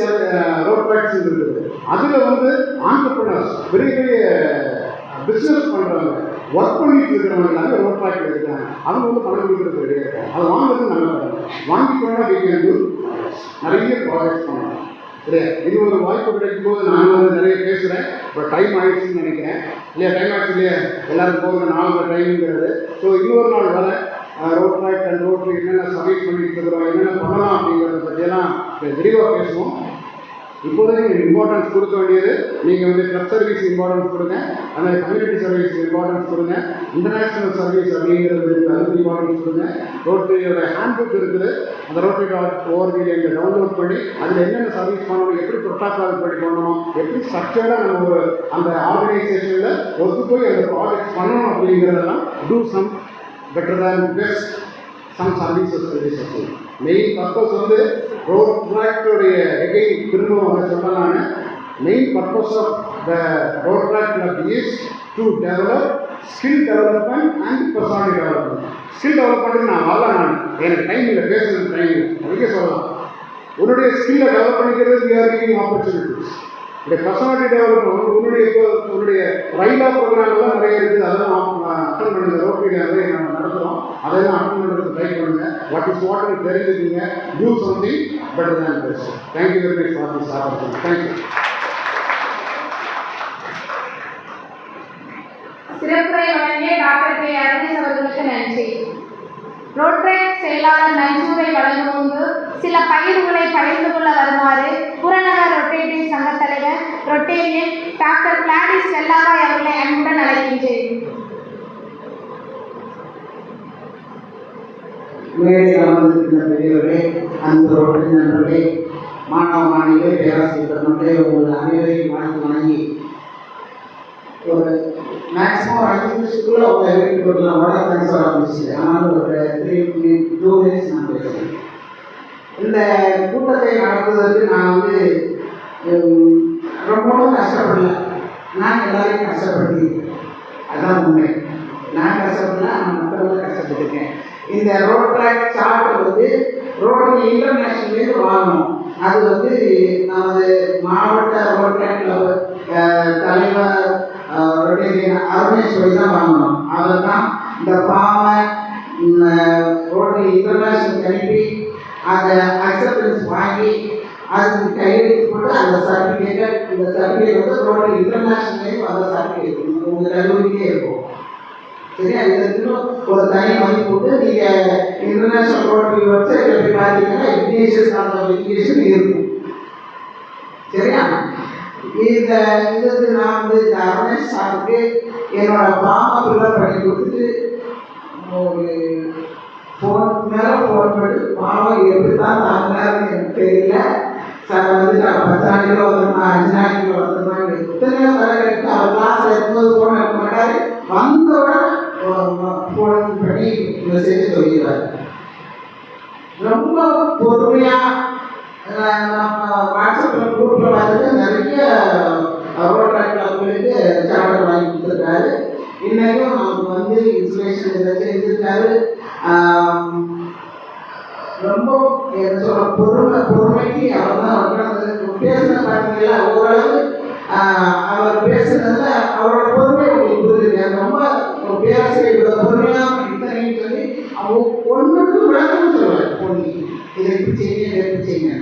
ரோட் ட்ராக்ஸ் இருக்குது. அதில் வந்து ஆண்டர்பிரினர்ஸ் பெரிய பெரிய பிஸ்னஸ் பண்ணுறவங்க, ஒர்க் பண்ணிட்டு இருக்கிறவங்க எல்லாமே ரோட் ட்ராக்டில் இருக்காங்க. அவங்க வந்து பணம் கொடுக்குறது ரெடியாக இருக்காங்க. அது வாங்குறது நல்ல படம். வாங்கிட்டோன்னா நிறைய ப்ராஜெக்ட்ஸ் பண்ணலாம். சரியா? இது ஒரு வாய்ப்பு கிடைக்கும் போது நான் வந்து நிறைய பேசுகிறேன். இப்போ டைம் ஆகிடுச்சுன்னு நினைக்கிறேன் இல்லையா? டைம் ஆகிடுச்சு இல்லையா? எல்லோரும் போகிற 4 டைமுங்கிறது. ஸோ இன்னொரு நாள் வர ரோட் ட்ராக் அண்ட் ரோட்ரி என்னென்ன சர்வீஸ் பண்ணிட்டு இருக்கிறோம், என்னென்ன பண்ணலாம் அப்படிங்கிறத பற்றியெல்லாம் விரிவாக பேசுவோம். இப்போதைக்கு நீங்கள் இம்பார்ட்டன்ஸ் கொடுக்க வேண்டியது, நீங்கள் வந்து கிளப் சர்வீஸ் இம்பார்ட்டன்ஸ் கொடுங்க, அந்த கம்யூனிட்டி சர்வீஸ் இம்பார்ட்டன்ஸ் கொடுங்க, இன்டர்நேஷ்னல் சர்வீஸ் அப்படிங்கிறது அதுக்கு இம்பார்ட்டன்ஸ் கொடுங்க. ரோட்டரியோட ஹேண்ட்புக் இருக்குது, அந்த ரோட்டரி.org இங்கே டவுன்லோட் பண்ணி அதில் என்னென்ன சர்வீஸ் பண்ணணும், எப்படி ப்ரோட்டோகால் படி பண்ணணும், எப்படி ஸ்ட்ரக்சர்டாக நம்ம ஒரு அந்த ஆர்கனைசேஷனில் ஒத்து போய் அந்த ப்ராஜெக்ட்ஸ் பண்ணணும் அப்படிங்கிறதெல்லாம் do some better than best some services. Main purpose வந்து ரோட் ட்ராக்டருடைய எகைன் திரும்ப சொல்லலான்னு, main purpose of the Rotaract club is to develop skill development and personality development. Skill டெவலப்மெண்ட்டுக்கு நான் வரல, எனக்கு டைம் இல்லை, பேசுறது டைம் இல்லை, அதுக்கே சொல்லலாம். உன்னுடைய ஸ்கில்லை டெவலப் பண்ணிக்கிறது ஆப்பர்ச்சுனிட்டிஸ். இந்த பர்சனாலிட்டி டெவலப்மெண்ட் உன்னுடைய ரயிலா ப்ரோக்ராம்லாம் நிறைய இருக்குது. அதெல்லாம் அட்டன் பண்ணுங்க. ரோட்டரியில் நிறைய நம்ம நடத்துகிறோம். அதெல்லாம் அட்டன் பண்ணுறதுக்கு ட்ரை பண்ணுங்கள். வாட் தெரிஞ்சுக்கிங்க. Do something better than best. Thank you very much for this opportunity. Thank you. சிறப்புரை வழங்கிய டாக்டர் கே அருணேஷ் அவர்களுக்கு நன்றி. ரோட்ராக் செயலாளர் நஞ்சூரை வழங்கும் முன்பு சில பகிர்வுகளை பகிர்ந்து கொள்ள வருமாறு புறநகர் ரொட்டேட்டரி சங்க தலைவர் ரொட்டேரியன் டாக்டர் கிளாடிஸ் ஸ்டெல்லாபாய் அவர்களை அன்புடன் அழைக்கின்றேன். மேடையில் அமர்ந்திருக்கிற பெரியவர்களே, அன்பு ரோட்டரி நண்பர்களே, மாணவ மாணவிகளே, பேராசிரியர் பெருமக்களே, உங்கள் அனைவரையும் வாழ்த்து வணங்கி ஒரு மேக்ஸிமம் 5 நிமிஷத்துக்குள்ள உங்கள் வீட்டுக்கு கொடுக்கலாம். வட தேங்க்ஸ் வர ஆரம்பிச்சு. ஆனால் ஒரு 2 minutes நான் பேசுகிறேன். இந்த கூட்டத்தை நடத்துவதற்கு நான் வந்து ரொம்பவும் கஷ்டப்படல. நான் எல்லாரையும் கஷ்டப்படுத்திருக்கேன். அதுதான் உண்மை. நான் கஷ்டப்படல, நான் மற்றவங்க கஷ்டப்பட்டுருக்கேன். இந்த ரோட் ட்ராக் சார்ட்டர் வந்து ரோட்டரி இன்டர்நேஷனல்லேருந்து வாங்கணும். அது வந்து நமது மாவட்ட ரோட் ட்ராக் தலைவர் ரொட்டேரியன் அருணேஷ் தான் வாங்கணும். அவர் தான் இந்த ஃபார்மை ரோட்டரி இன்டர்நேஷனல் அனுப்பி அதை அக்செப்டன்ஸ் வாங்கி அதுக்கு கையெழுத்து போட்டு அந்த சர்டிஃபிகேட், இந்த சர்டிஃபிகேட் வந்து ரோட்டரி இன்டர்நேஷனல்லையும் அந்த சர்டிஃபிகேட் உங்கள் கல்லூரிக்கே இருக்கும். சரியா? இதுக்கு ஒரு தனி மதிப்பு போட்டு நீங்கள் இன்டர்நேஷனல் ரோட்டரி வெப்சைட்டில் போய் பார்த்தீங்கன்னா இக்னேஷியஸ் அந்த எஜுகேஷன் இருக்கும். சரியா? இதுக்கு நான் வந்து இந்த அவேர்னஸ் சாப்பிட்டு என்னோட ஃபார்மை ஃபில்அப் பண்ணி கொடுத்துட்டு ஒரு மேலே ஃபோன் பண்ணி பாவம் எப்படி தான் தாங்கினாருன்னு எனக்கு தெரியல. சார் வந்து 10 நாளைக்கு வந்துருமா, 5 நாளைக்கு வந்துருமா, எத்தனையோ தலை கட்டி அவர் கிளாஸ் எடுக்கும்போது ஃபோன் எடுக்க மாட்டார். வந்தோட ஃபோன் பண்ணி மெசேஜ் சொல்லிடுவார். ரொம்ப பொறுமையாக நம்ம வாட்ஸ்அப்பில் குரூப்பில் பார்த்துட்டு நிறைய ரோட்டரி கிளப்புகளுக்கு சார்ட்டர் வாங்கி கொடுத்துருக்காரு. இன்றைக்கும் நமக்கு வந்து இன்ஸ்பிரேஷன் இதை செஞ்சுருக்காரு. ரொம்ப என்ன சொல்ல பொறுமைக்கு அவர் தான் பேசுன பார்த்தீங்களா, ஓரளவு அவர் பேசுனதுல அவரோட பொறுமை உங்களுக்கு புரியுது. ரொம்ப ஒரு பேராசிரியர் பொறுமையாக இத்தனைன்னு சொல்லி அவங்க ஒன்றுக்கு விளக்கம் சொல்லுவார். பொண்ணு இதை எப்படி செய்யுங்க, இதை எப்படி செய்யுங்க.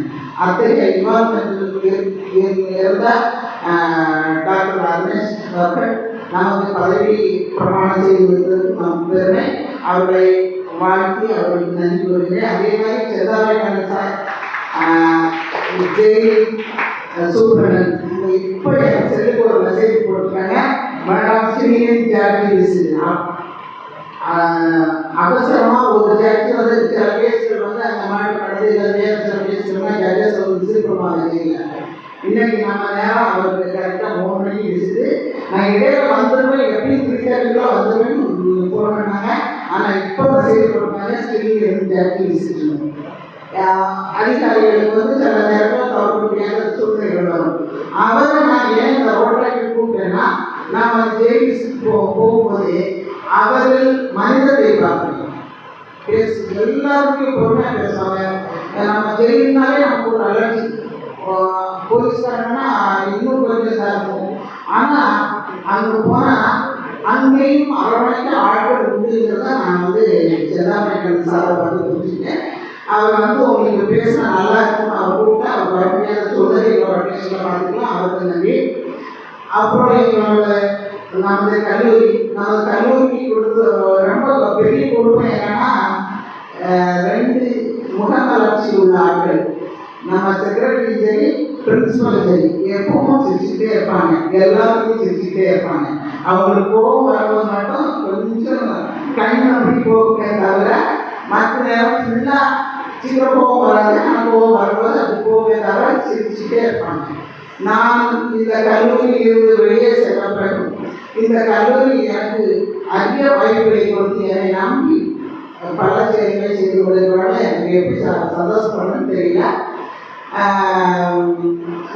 அத்தகைய இன்வால்மெண்ட் இருந்த டாக்டர் அர்னேஷ் அவர்கள் நமக்கு பதவி பிரமாணம் செய்து வைத்ததற்கு நாம் பெருமை. அவர்களை வாழ்த்தி அவர்களுக்கு நன்றி கூறுகிறேன். அதே மாதிரி செந்தாமரை சார், சூப்பரன் இப்போ எனக்கு செல்லுக்கு ஒரு மெசேஜ் போட்டிருக்காங்க. மேடம் ஸ்ரீனியன் ஜாக்கி விசிட் அவசரமாக ஒரு ஜட்ஜி வந்து சில கேஸ்கள் வந்து அந்த மாதிரி நடந்து வேறு சில கேஸ்கள்லாம் ஜட்ஜஸ் வந்து விசிட் பண்ணுவாங்க. தெரியல இன்னைக்கு நம்ம நேரம் அவருக்கு கரெக்டாக 3 மணிக்கு விசிட்டு. நான் இடையில வந்துடுவேன், எப்படியும் 3:30 வந்துடுவேன் ஃபோன் பண்ணாங்க. ஆனால் இப்போ தான் செய்தி கொடுப்பாங்க ஸ்ரீனியன் ஜாக்கி விசிட். அதிகாரிகளுக்கு வந்து சில நேரத்தில் தவிர்க்க முடியாத சூழ்நிலைகள் வரும். அவரை நான் ஏன் இந்த ரோட்டரி கூப்பிட்டேன்னா, நம்ம ஜெயிலுக்கு போகும்போது அவர்கள் மனிதத்தை பார்க்கணும். எல்லாருக்கும் பொறுமையாக பேசுவாங்க. நம்ம ஜெயிலுனாலே நமக்கு ஒரு அலர்ஜி. போலீஸ்காரங்கன்னா இன்னும் கொஞ்சம் தான் இருக்கும். ஆனால் அங்கே போனால் அங்கேயும் அரவணைக்க ஆட்கள் உண்டுங்கிறத நான் வந்து செந்தாமரைக்கன் சாரை வந்து புரிஞ்சுக்கிட்டேன். அவர் வந்து உங்களுக்கு பேசினா நல்லா இருக்கும்னு அவர் கூப்பிட்டு அவர் வரக்கூடிய சொல்லுறது எங்களோட பேசில் பார்த்துக்கலாம். அவருக்கு நன்றி. அப்புறம் எங்களோட நமது கல்லூரிக்கு கொடுத்து ரொம்ப பெரிய கொடுமை என்னன்னா, 2 முகமலர்ச்சி உள்ள ஆட்கள். நம்ம செக்ரட்டரி சரி, பிரின்சிபல் சரி, எப்பவும் சிரிச்சுக்கிட்டே இருப்பாங்க. எல்லாருக்கும் சிரிச்சுக்கிட்டே இருப்பாங்க. அவங்களுக்கு கோபம் வரும்போது மட்டும் கொஞ்சம் கண் அப்படி போகுமே தவிர மற்ற நேரம் ஃபுல்லாக சீக்கிரம் கோபம் வராது. ஆனால் கோபம் வரும்போது அப்படி போகவே தவிர சிரிச்சுக்கிட்டே இருப்பாங்க. நான் இந்த கல்லூரியில் இருந்து வெளியே சென்ற பிறகு இந்த கல்லூரி எனக்கு அதிக வாய்ப்புகளை கொடுத்து என்னை நம்பி பல செயல்களை செய்து கொள்வதனால எனக்கு எப்படி சந்தோஷப்படணும்னு தெரியல.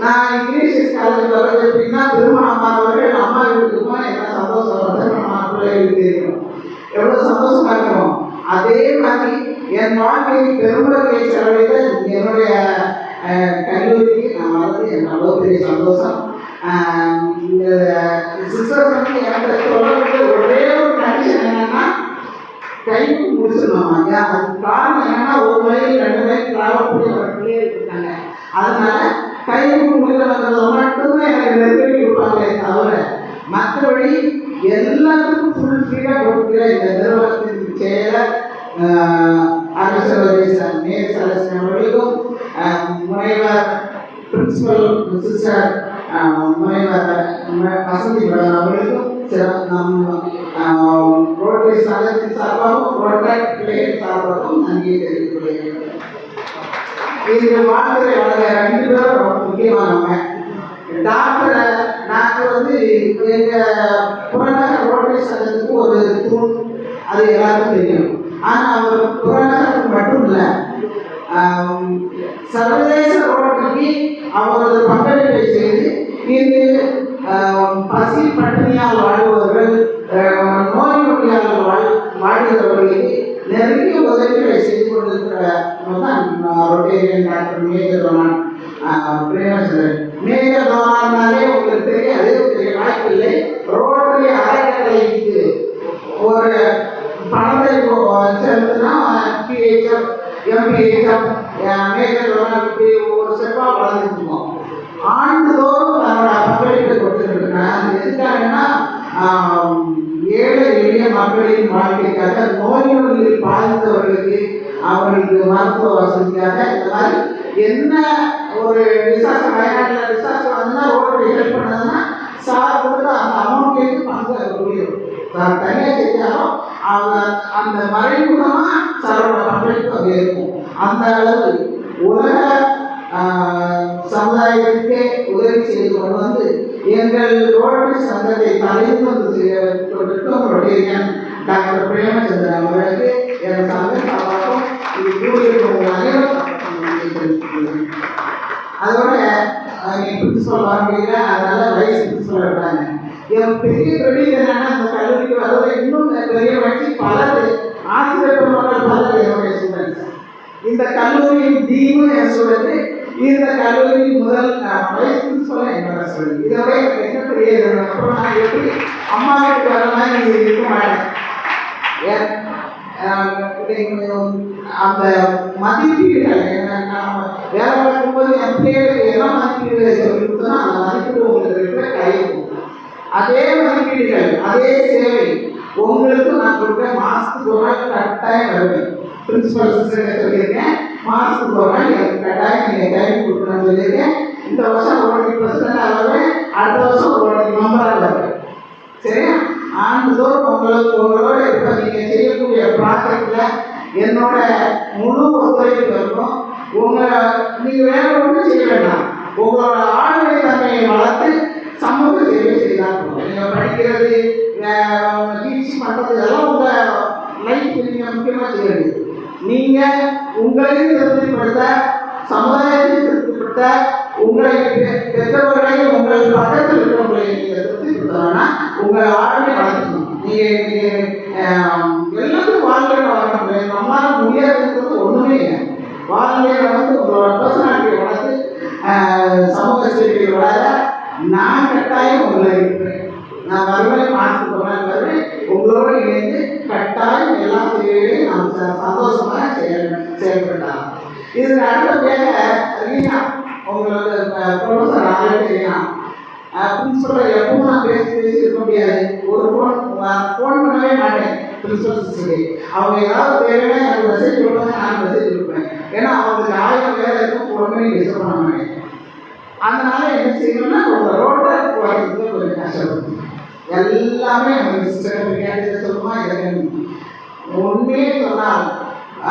நான் இங்கிலீஷ் காலேஜ் வர்றது எப்படின்னா, திருமணமானவர்கள் அம்மா வீட்டுக்கு போனால் என்ன சந்தோஷம் வந்து நம்ம பிள்ளைகளுக்கு தெரியும், எவ்வளோ சந்தோஷமா இருக்கணும். அதே மாதிரி என் வாழ்க்கையில் பெருமுறைகளை செலவழித்த என்னுடைய கல்லூரிக்கு நான் வளர்ந்து எனக்கு அவ்வளோ பெரிய சந்தோஷம். இந்த சிஸ்டர்ஸ் வந்து எனக்கு சொல்ல ஒரே ஒரு கண்டிஷன் என்னன்னா, கைக்கு முடிச்சிடணும். அதுக்கு காரணம் என்னன்னா, 1 மைல் 2 மைல் ட்ராவல் பண்ணி ஒரு பிள்ளைகள் இருக்காங்க. அதனால கைக்கு முடிக்கிறவங்க மட்டும்தான் எனக்கு நெருக்கடி கொடுப்பாங்களே தவிர மற்றபடி எல்லாத்துக்கும் ஃபுல் ஃப்ரீயாக கொடுக்குற இந்த நிறுவனத்தின் செயலர் அரசர் மேல் சரசன் அவர்களுக்கும், முனைவர் பிரின்சிபல் சிஸ்டர் முனைவர் வசந்தி மேடம் அவர்களுக்கும், ரோட்டரி சங்கத்தின் சார்பாகவும் ரோட்டரி பிள்ளைகள் சார்பாகவும் நன்றியை தெரிவித்துக் கொள்கிறேன். இது வாழ்க்கை வளர 2 பேரும் ரொம்ப முக்கியமானவங்க. டாக்டரை நாங்கள் வந்து எங்கள் புறநகர் ரோட்டரி சங்கத்துக்கு ஒரு தூண், அது எல்லாருக்கும் தெரியும். ஆனால் அவர் புறநகருக்கு மட்டும் இல்லை, சர்வதேச ரோட்டரிக்கு அவரது பங்களிப்பை செய்து இன்று பசி பட்டினியால் வாழ்பவர்கள், நோய் நொடியால் வாழ்கிறவர்களுக்கு நிறைய உதவிகளை செய்து கொண்டிருக்கிறதான் Rotarian doctor major donor Premachandran. மேஜர் டொனால்ட்னாலே உங்களுக்கு தெரியாது, பெரிய வாய்ப்பு இல்லை. ரோட்டரி அறக்கட்டளைக்கு ஒரு பணத்தை செலுத்தினா பிஹெச்எஃப் எம்பிஹெச்எஃப் மேஜர் இப்படி ஒரு ஸ்டெப்பாக வளர்ந்துட்டு இருக்கோம். ஆண்டுதோறும் தன்னோட பங்களிப்பை கொடுத்துருக்கேன். அது எதுக்காகன்னா ஏழை எளிய மக்களின் வாழ்க்கைக்காக, நோய் நொடியில் பாதித்தவர்களுக்கு அவர்களுக்கு மருத்துவ வசதிக்காக, இந்த மாதிரி என்ன ஒரு டிசாஸ்டர், வயநாட்டில் டிசாஸ்டர் வந்தால் ரோடு ஹெல்ப் பண்ணதுன்னா சார் கொடுத்து அந்த அமௌண்ட்டுக்கு பங்கு முடியும். சார் தனியாக செஞ்சாலும் அவங்க அந்த மறைமுகமாக சாரோட பங்களிப்பு அது இருக்கும். அந்த அளவு உலக சமுதாயத்துக்கே உதவி செய்து கொண்டு வந்து எங்கள் ரோட்டரி சங்கத்தை தலைந்து உங்களுடைய டாக்டர் பிரேமச்சந்திரன் அவர்களுக்கு என் சங்க சார்பாகவும் இது கூறியிருக்கும் அனைவரும். அதோட பிரின்சிபல் வாங்கிக்கல, அதனால வைஸ் பிரின்சிபல் இருக்காங்க. என் பெரிய பெரிய என்னன்னா இந்த கல்லூரிக்கு வர்றது இன்னும் பெரிய வச்சு பலர் ஆசிரியர் பெருமக்கள் பலர் என்னுடைய ஸ்டூடெண்ட்ஸ். இந்த கல்லூரியின் தீமும் என் ஸ்டூடெண்ட், இந்த கல்லூரியின் முதல் வைஸ் பிரின்சிபல் என்னோட ஸ்டூடெண்ட். இதோட எனக்கு என்ன பெரிய அப்புறம் நான் எப்படி அம்மா வீட்டுக்கு வர மாதிரி இருக்க மாட்டேன். அந்த மதிப்பீடுகள் வேலை பார்க்கும்போது என் பிள்ளைகளுக்கு என்ன மதிப்பீடுகளை சொல்லி கொடுத்தோன்னா அந்த மதிப்பீடு உங்களுக்கு ரிஃப்ளெக்ட் ஆகிருக்கும். அதே மதிப்பீடுகள் அதே சேவை உங்களுக்கு நான் கொடுப்பேன். மாதத்துக்கு ஒரு நாள் கட்டாயம் வருவேன். பிரின்சிபல் சிஸ்டர் சொல்லியிருக்கேன், மாதத்துக்கு ஒரு நாள் எனக்கு கட்டாயம் நீங்கள் டைம் கொடுக்கணும்னு சொல்லியிருக்கேன். இந்த வருஷம் ரோட்டரி பிரசிடண்டாக வருவேன், அடுத்த வருஷம் ரோட்டரி மெம்பராக வருவேன். சரியா? ஆண்டுதோறும் உங்களோட இப்போ நீங்கள் செய்யக்கூடிய ப்ராஜெக்டில் என்னோட முழு ஒத்துழைப்பு இருக்கும். நீங்கள் வேற ஒன்றும் செய்ய வேண்டாம். உங்களோட ஆளுமை தன்மையை வளர்த்து சமூக சேவை செய்தால் நீங்கள் படிக்கிறது டீச்சிங் பண்ணுறது இதெல்லாம் உங்கள் லைஃப் நீங்கள் முக்கியமாக செய்யறது. நீங்கள் உங்களையும் திருப்திப்படுத்த, சமுதாயத்தை திருப்திப்படுத்த, உங்களை பெற்றவர்களையும் உங்கள் பக்கத்தில் இருக்கிறவங்களை நீங்கள் திருப்திப்படுத்தணும்னா உங்கள் ஆளுமை வளர்க்கணும். நீங்கள் எல்லாத்துக்கும் வாழ்க்கையில் வளர்க்க முடியும். நம்மளால் முடியாதுன்றது ஒன்றுமே இல்லை. வாழ்க்கையில் வளர்த்து உங்களோட பர்சனாலிட்டியை வளர்த்து சமூக சேவையை வளர நான் கட்டாயம் உங்களை இருப்பேன். நான் வருவேன், மாதத்துக்கு ஒரு நாள் வருவேன். உங்களோடு இணைந்து கட்டாயம் எல்லா சேவைகளையும் நாம் சந்தோஷமாக செயல்பட்டாங்க. இதுக்கு அடுத்தபடியாக ரீனா, உங்களோட ப்ரொஃபஸர் ஆல்ரெடி ரீனா பிரின்சிபல் எப்பவும் நான் பேசி இருக்க முடியாது. ஒரு ஃபோன் பண்ணவே மாட்டேன் பிரின்சிபல் சிஸ்டருக்கு. அவங்க ஏதாவது தேவைன்னா எனக்கு மெசேஜ் கொடுப்பாங்க, நான் மெசேஜ் கொடுப்பேன். ஏன்னா அவங்களுக்கு 1000 வேலை இருக்கும், ஃபோன் பண்ணி டிஸ்டர்ப் பண்ண மாட்டேன். அதனால என்ன செய்யணும்னா உங்கள் ரோட்டை போகிறதுக்கு கொஞ்சம் கஷ்டப்படும். எல்லாமே அவங்க சிஸ்டர் கேட்டு சொல்லுமா எனக்கு உண்மையே சொன்னால்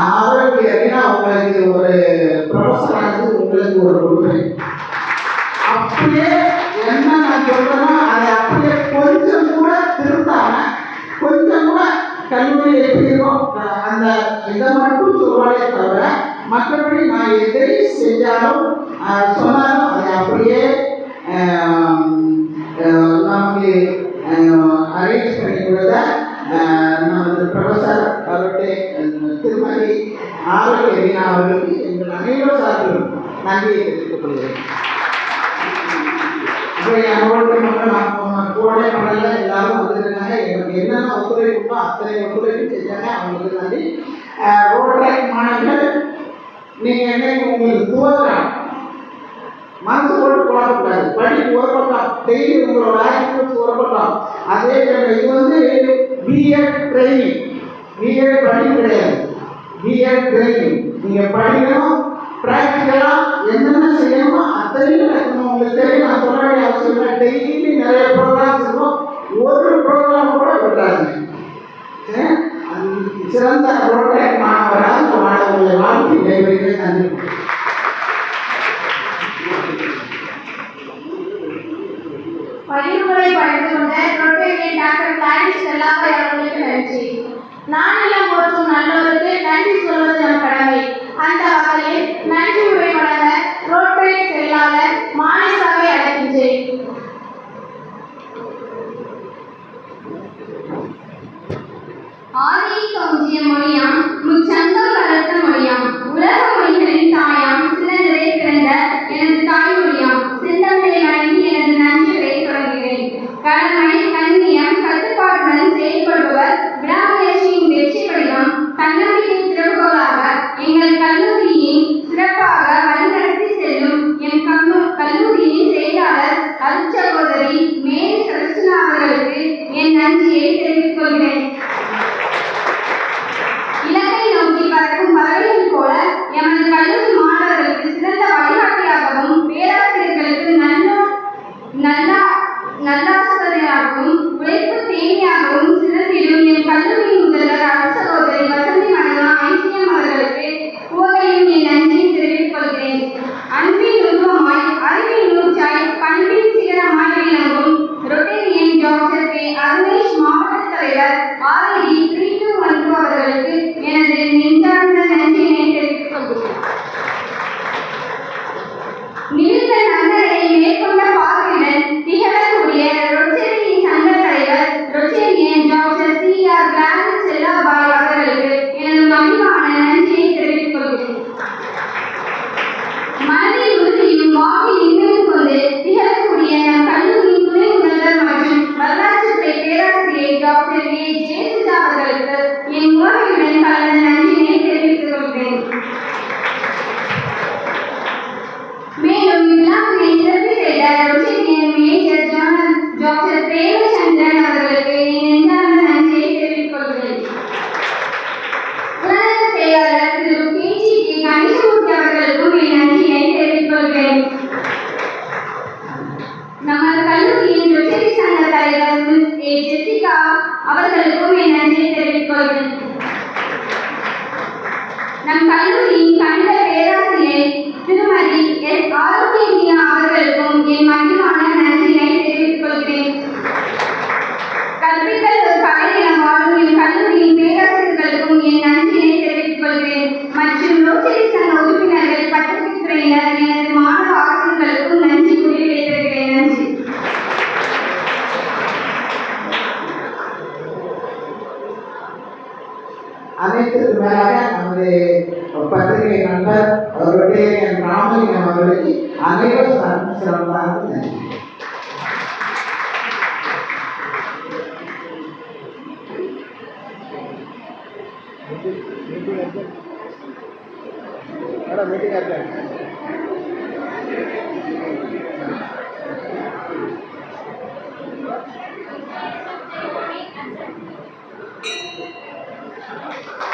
ஆரோக்கிய அப்படின்னா உங்களுக்கு ஒரு ப்ரொஃபஸர் ஆனது உங்களுக்கு ஒரு உண்மை. அப்படியே என்ன நான் சொல்கிறேனோ அதை அப்படியே கொஞ்சம் கூட திருத்தாம, கொஞ்சம் கூட கல்லூரி எப்படி இருக்கும் அந்த இதை மட்டும் சொல்வாலே தவிர மற்றபடி நான் எதை செஞ்சாலும் சொன்னாலும் அதை அப்படியே நமக்கு அரேஞ்ச் பண்ணி கொடுத்த நமது ப்ரொஃபஸர் அவருடைய திருமதி ஆரோக்கிய ரீனா அவர்களுக்கு எங்கள் அனைவரும் சார்பிலும் நன்றியை தெரிவித்துக் கொள்கிறேன். இப்போ என் ரோட்டரி மக்கள் கோடை மடலில் எல்லாரும் வந்துருக்காங்க. எனக்கு என்னென்ன ஒத்துழைப்புக்கோ அத்தனை ஒத்துழைப்பு செஞ்சாங்க, அவங்களுக்கு நன்றி. ரோட்டரி மாணவர்கள் நீங்கள் என்னைக்கு உங்களுக்கு துவக்கலாம் மனசு போட்டு போடக்கூடாது. படிப்பு ஒரு பக்கம், டெய்லி உங்களோட ஆக்டிவிட்டிஸ் ஒரு பக்கம். அதே இது வந்து பிஎட் ட்ரைனிங், பிஎட் படிப்பு கிடையாது, பிஎட் ட்ரைனிங். நீங்கள் படிக்கணும், ப்ராக்டிக்கலாக என்னென்ன செய்யணுமோ அத்தனையும் நடக்கணும். உங்களுக்கு தெரியும், நான் சொல்ல வேண்டிய அவசியம் இல்லை. டெய்லி நிறைய ப்ரோக்ராம்ஸ் இருக்கும், ஒரு ப்ரோக்ராம் கூட விட்டுறாதுங்க. சிறந்த ரோட்டரி மாணவராக இந்த மாணவர்களை வாழ்க்கை விளைவுகளை நன்றி. பகிர்வுகளை பகிர்ந்து கொண்ட ரோட்டரியன் டாக்டர் கிளாரிஸ் செல்லாபாய் அவர்களுக்கு நன்றி. நானிலம் போற்றும் நல்லோருக்கு நன்றி சொல்வது நம் கடமை. அந்த வகையில் நன்றி உரை வழங்க ரோட்டரி செயலாளர் மாலிசாவை அழைக்கின்றேன். ஆதி தோன்றிய மொழியாம் முச்சங்கம் வளர்த்த மொழியாம் உலக மொழிகளின் தாயாம் சிறந்ததே பிறந்த எனது தாய்மொழியாம் செந்தமிழை வழங்கி எனது நன்றியை தொடங்குகிறேன். கடமை, கண்ணியம், கட்டுப்பாட்டுடன் செயல்படுபவர் விடாமுயற்சியின் வெற்றி நன்றியை தெரிவித்துக் கொள்கிறேன். இலக்கை நோக்கி பறக்கும் பறவைகள் போல எமது கல்லூரி மாணவர்களுக்கு சிறந்த வழிகாட்டியாகவும் பேராசிரியர்களுக்கு நல்லாசிரியராகவும் உழைப்பு தேனியாகவும் சிறந்திடும் என் கல்லூரியின் முதல்வர் அரசகோதரி வசந்தி மணிமா ஐசிஎம் அவர்களுக்கு உவகையும் என் நன்றியை தெரிவித்துக் கொள்கிறேன். அன்பின் உருவமாய் அறிவின் நூற்றாய் பண்பின் சிகரமாய் விளங்கும் ரொட்டேரியன் டாக்டர் கே அருணேஷ் மாவட்ட தலைவர் RID 3212 அவர்களுக்கு எனது நெஞ்சார்ந்த நன்றியினை தெரிவித்துக் கொள்கிறேன். நீண்ட நன்னடையை மேற்கொண்ட பார்வையுடன் திகழக்கூடிய ரொட்டேரியன் சங்க தலைவர் ரொட்டேரியன் டாக்டர் CR கிளாரிஸ் செல்லாபாய் அவர்களுக்கு எனது மகிழ்வான நன்றியை தெரிவித்துக் கொள்கிறேன். மனதில் உறுதியும் வாக்கில் இன்மையும் கொண்டு திகழக்கூடிய நம் கல்லூரியின் துணை முதல்வர் மற்றும் வரலாற்றுத்துறை பேராசிரியர் டாக்டர் A. ஜெயசுதா அவர்களுக்கு என் உறவையுடன் கலந்த நன்றியினை தெரிவித்துக் கொள்கிறேன். மேலும் இவ்விழாவினை சிறப்பு செய்த Rotarian major general doctor Premachandran அவர்களுக்கு என் நெஞ்சார்ந்த நன்றியை தெரிவித்துக் கொள்கிறேன். உலக செயலாளர் திரு KGK கணேசமூர்த்தி அவர்களுக்கும் என் நன்றியை தெரிவித்துக் கொள்கிறேன். நமது கல்லூரியின் ரொட்டரி சங்க தலைவர் மிஸ் A. ஜெசிகா அவர்களுக்கும் என் நன்றியை தெரிவித்துக் கொள்கிறேன். நம் கல்லூரியின் கணித பேராசிரியர் திருமதி S. ஆரோக்கியா அவர்களுக்கும் என் மகிழ்வான நன்றியை தெரிவித்துக் கொள்கிறேன். கற்பித்தல் ஒரு கலை என வாழும் என் கல்லூரியின் பேராசிரியர்களுக்கும் என் நன்றியை தெரிவித்துக் கொள்கிறேன். மற்றும் ரோட்டரி சங்க உறுப்பினர்கள் பட்டத்துறையினர் எனது மாணவ ஆசிரியர்களுக்கும் நன்றி கூறி விடைபெறுகிறேன். நன்றி. அனைத்துக்கு மேலாக நமது பத்திரிகை நண்பர் ரொட்டேரியன் ராமலிங்கம் அவர்களுக்கு அனைவரும் சிறப்பாக நன்றி. மீட்டிங்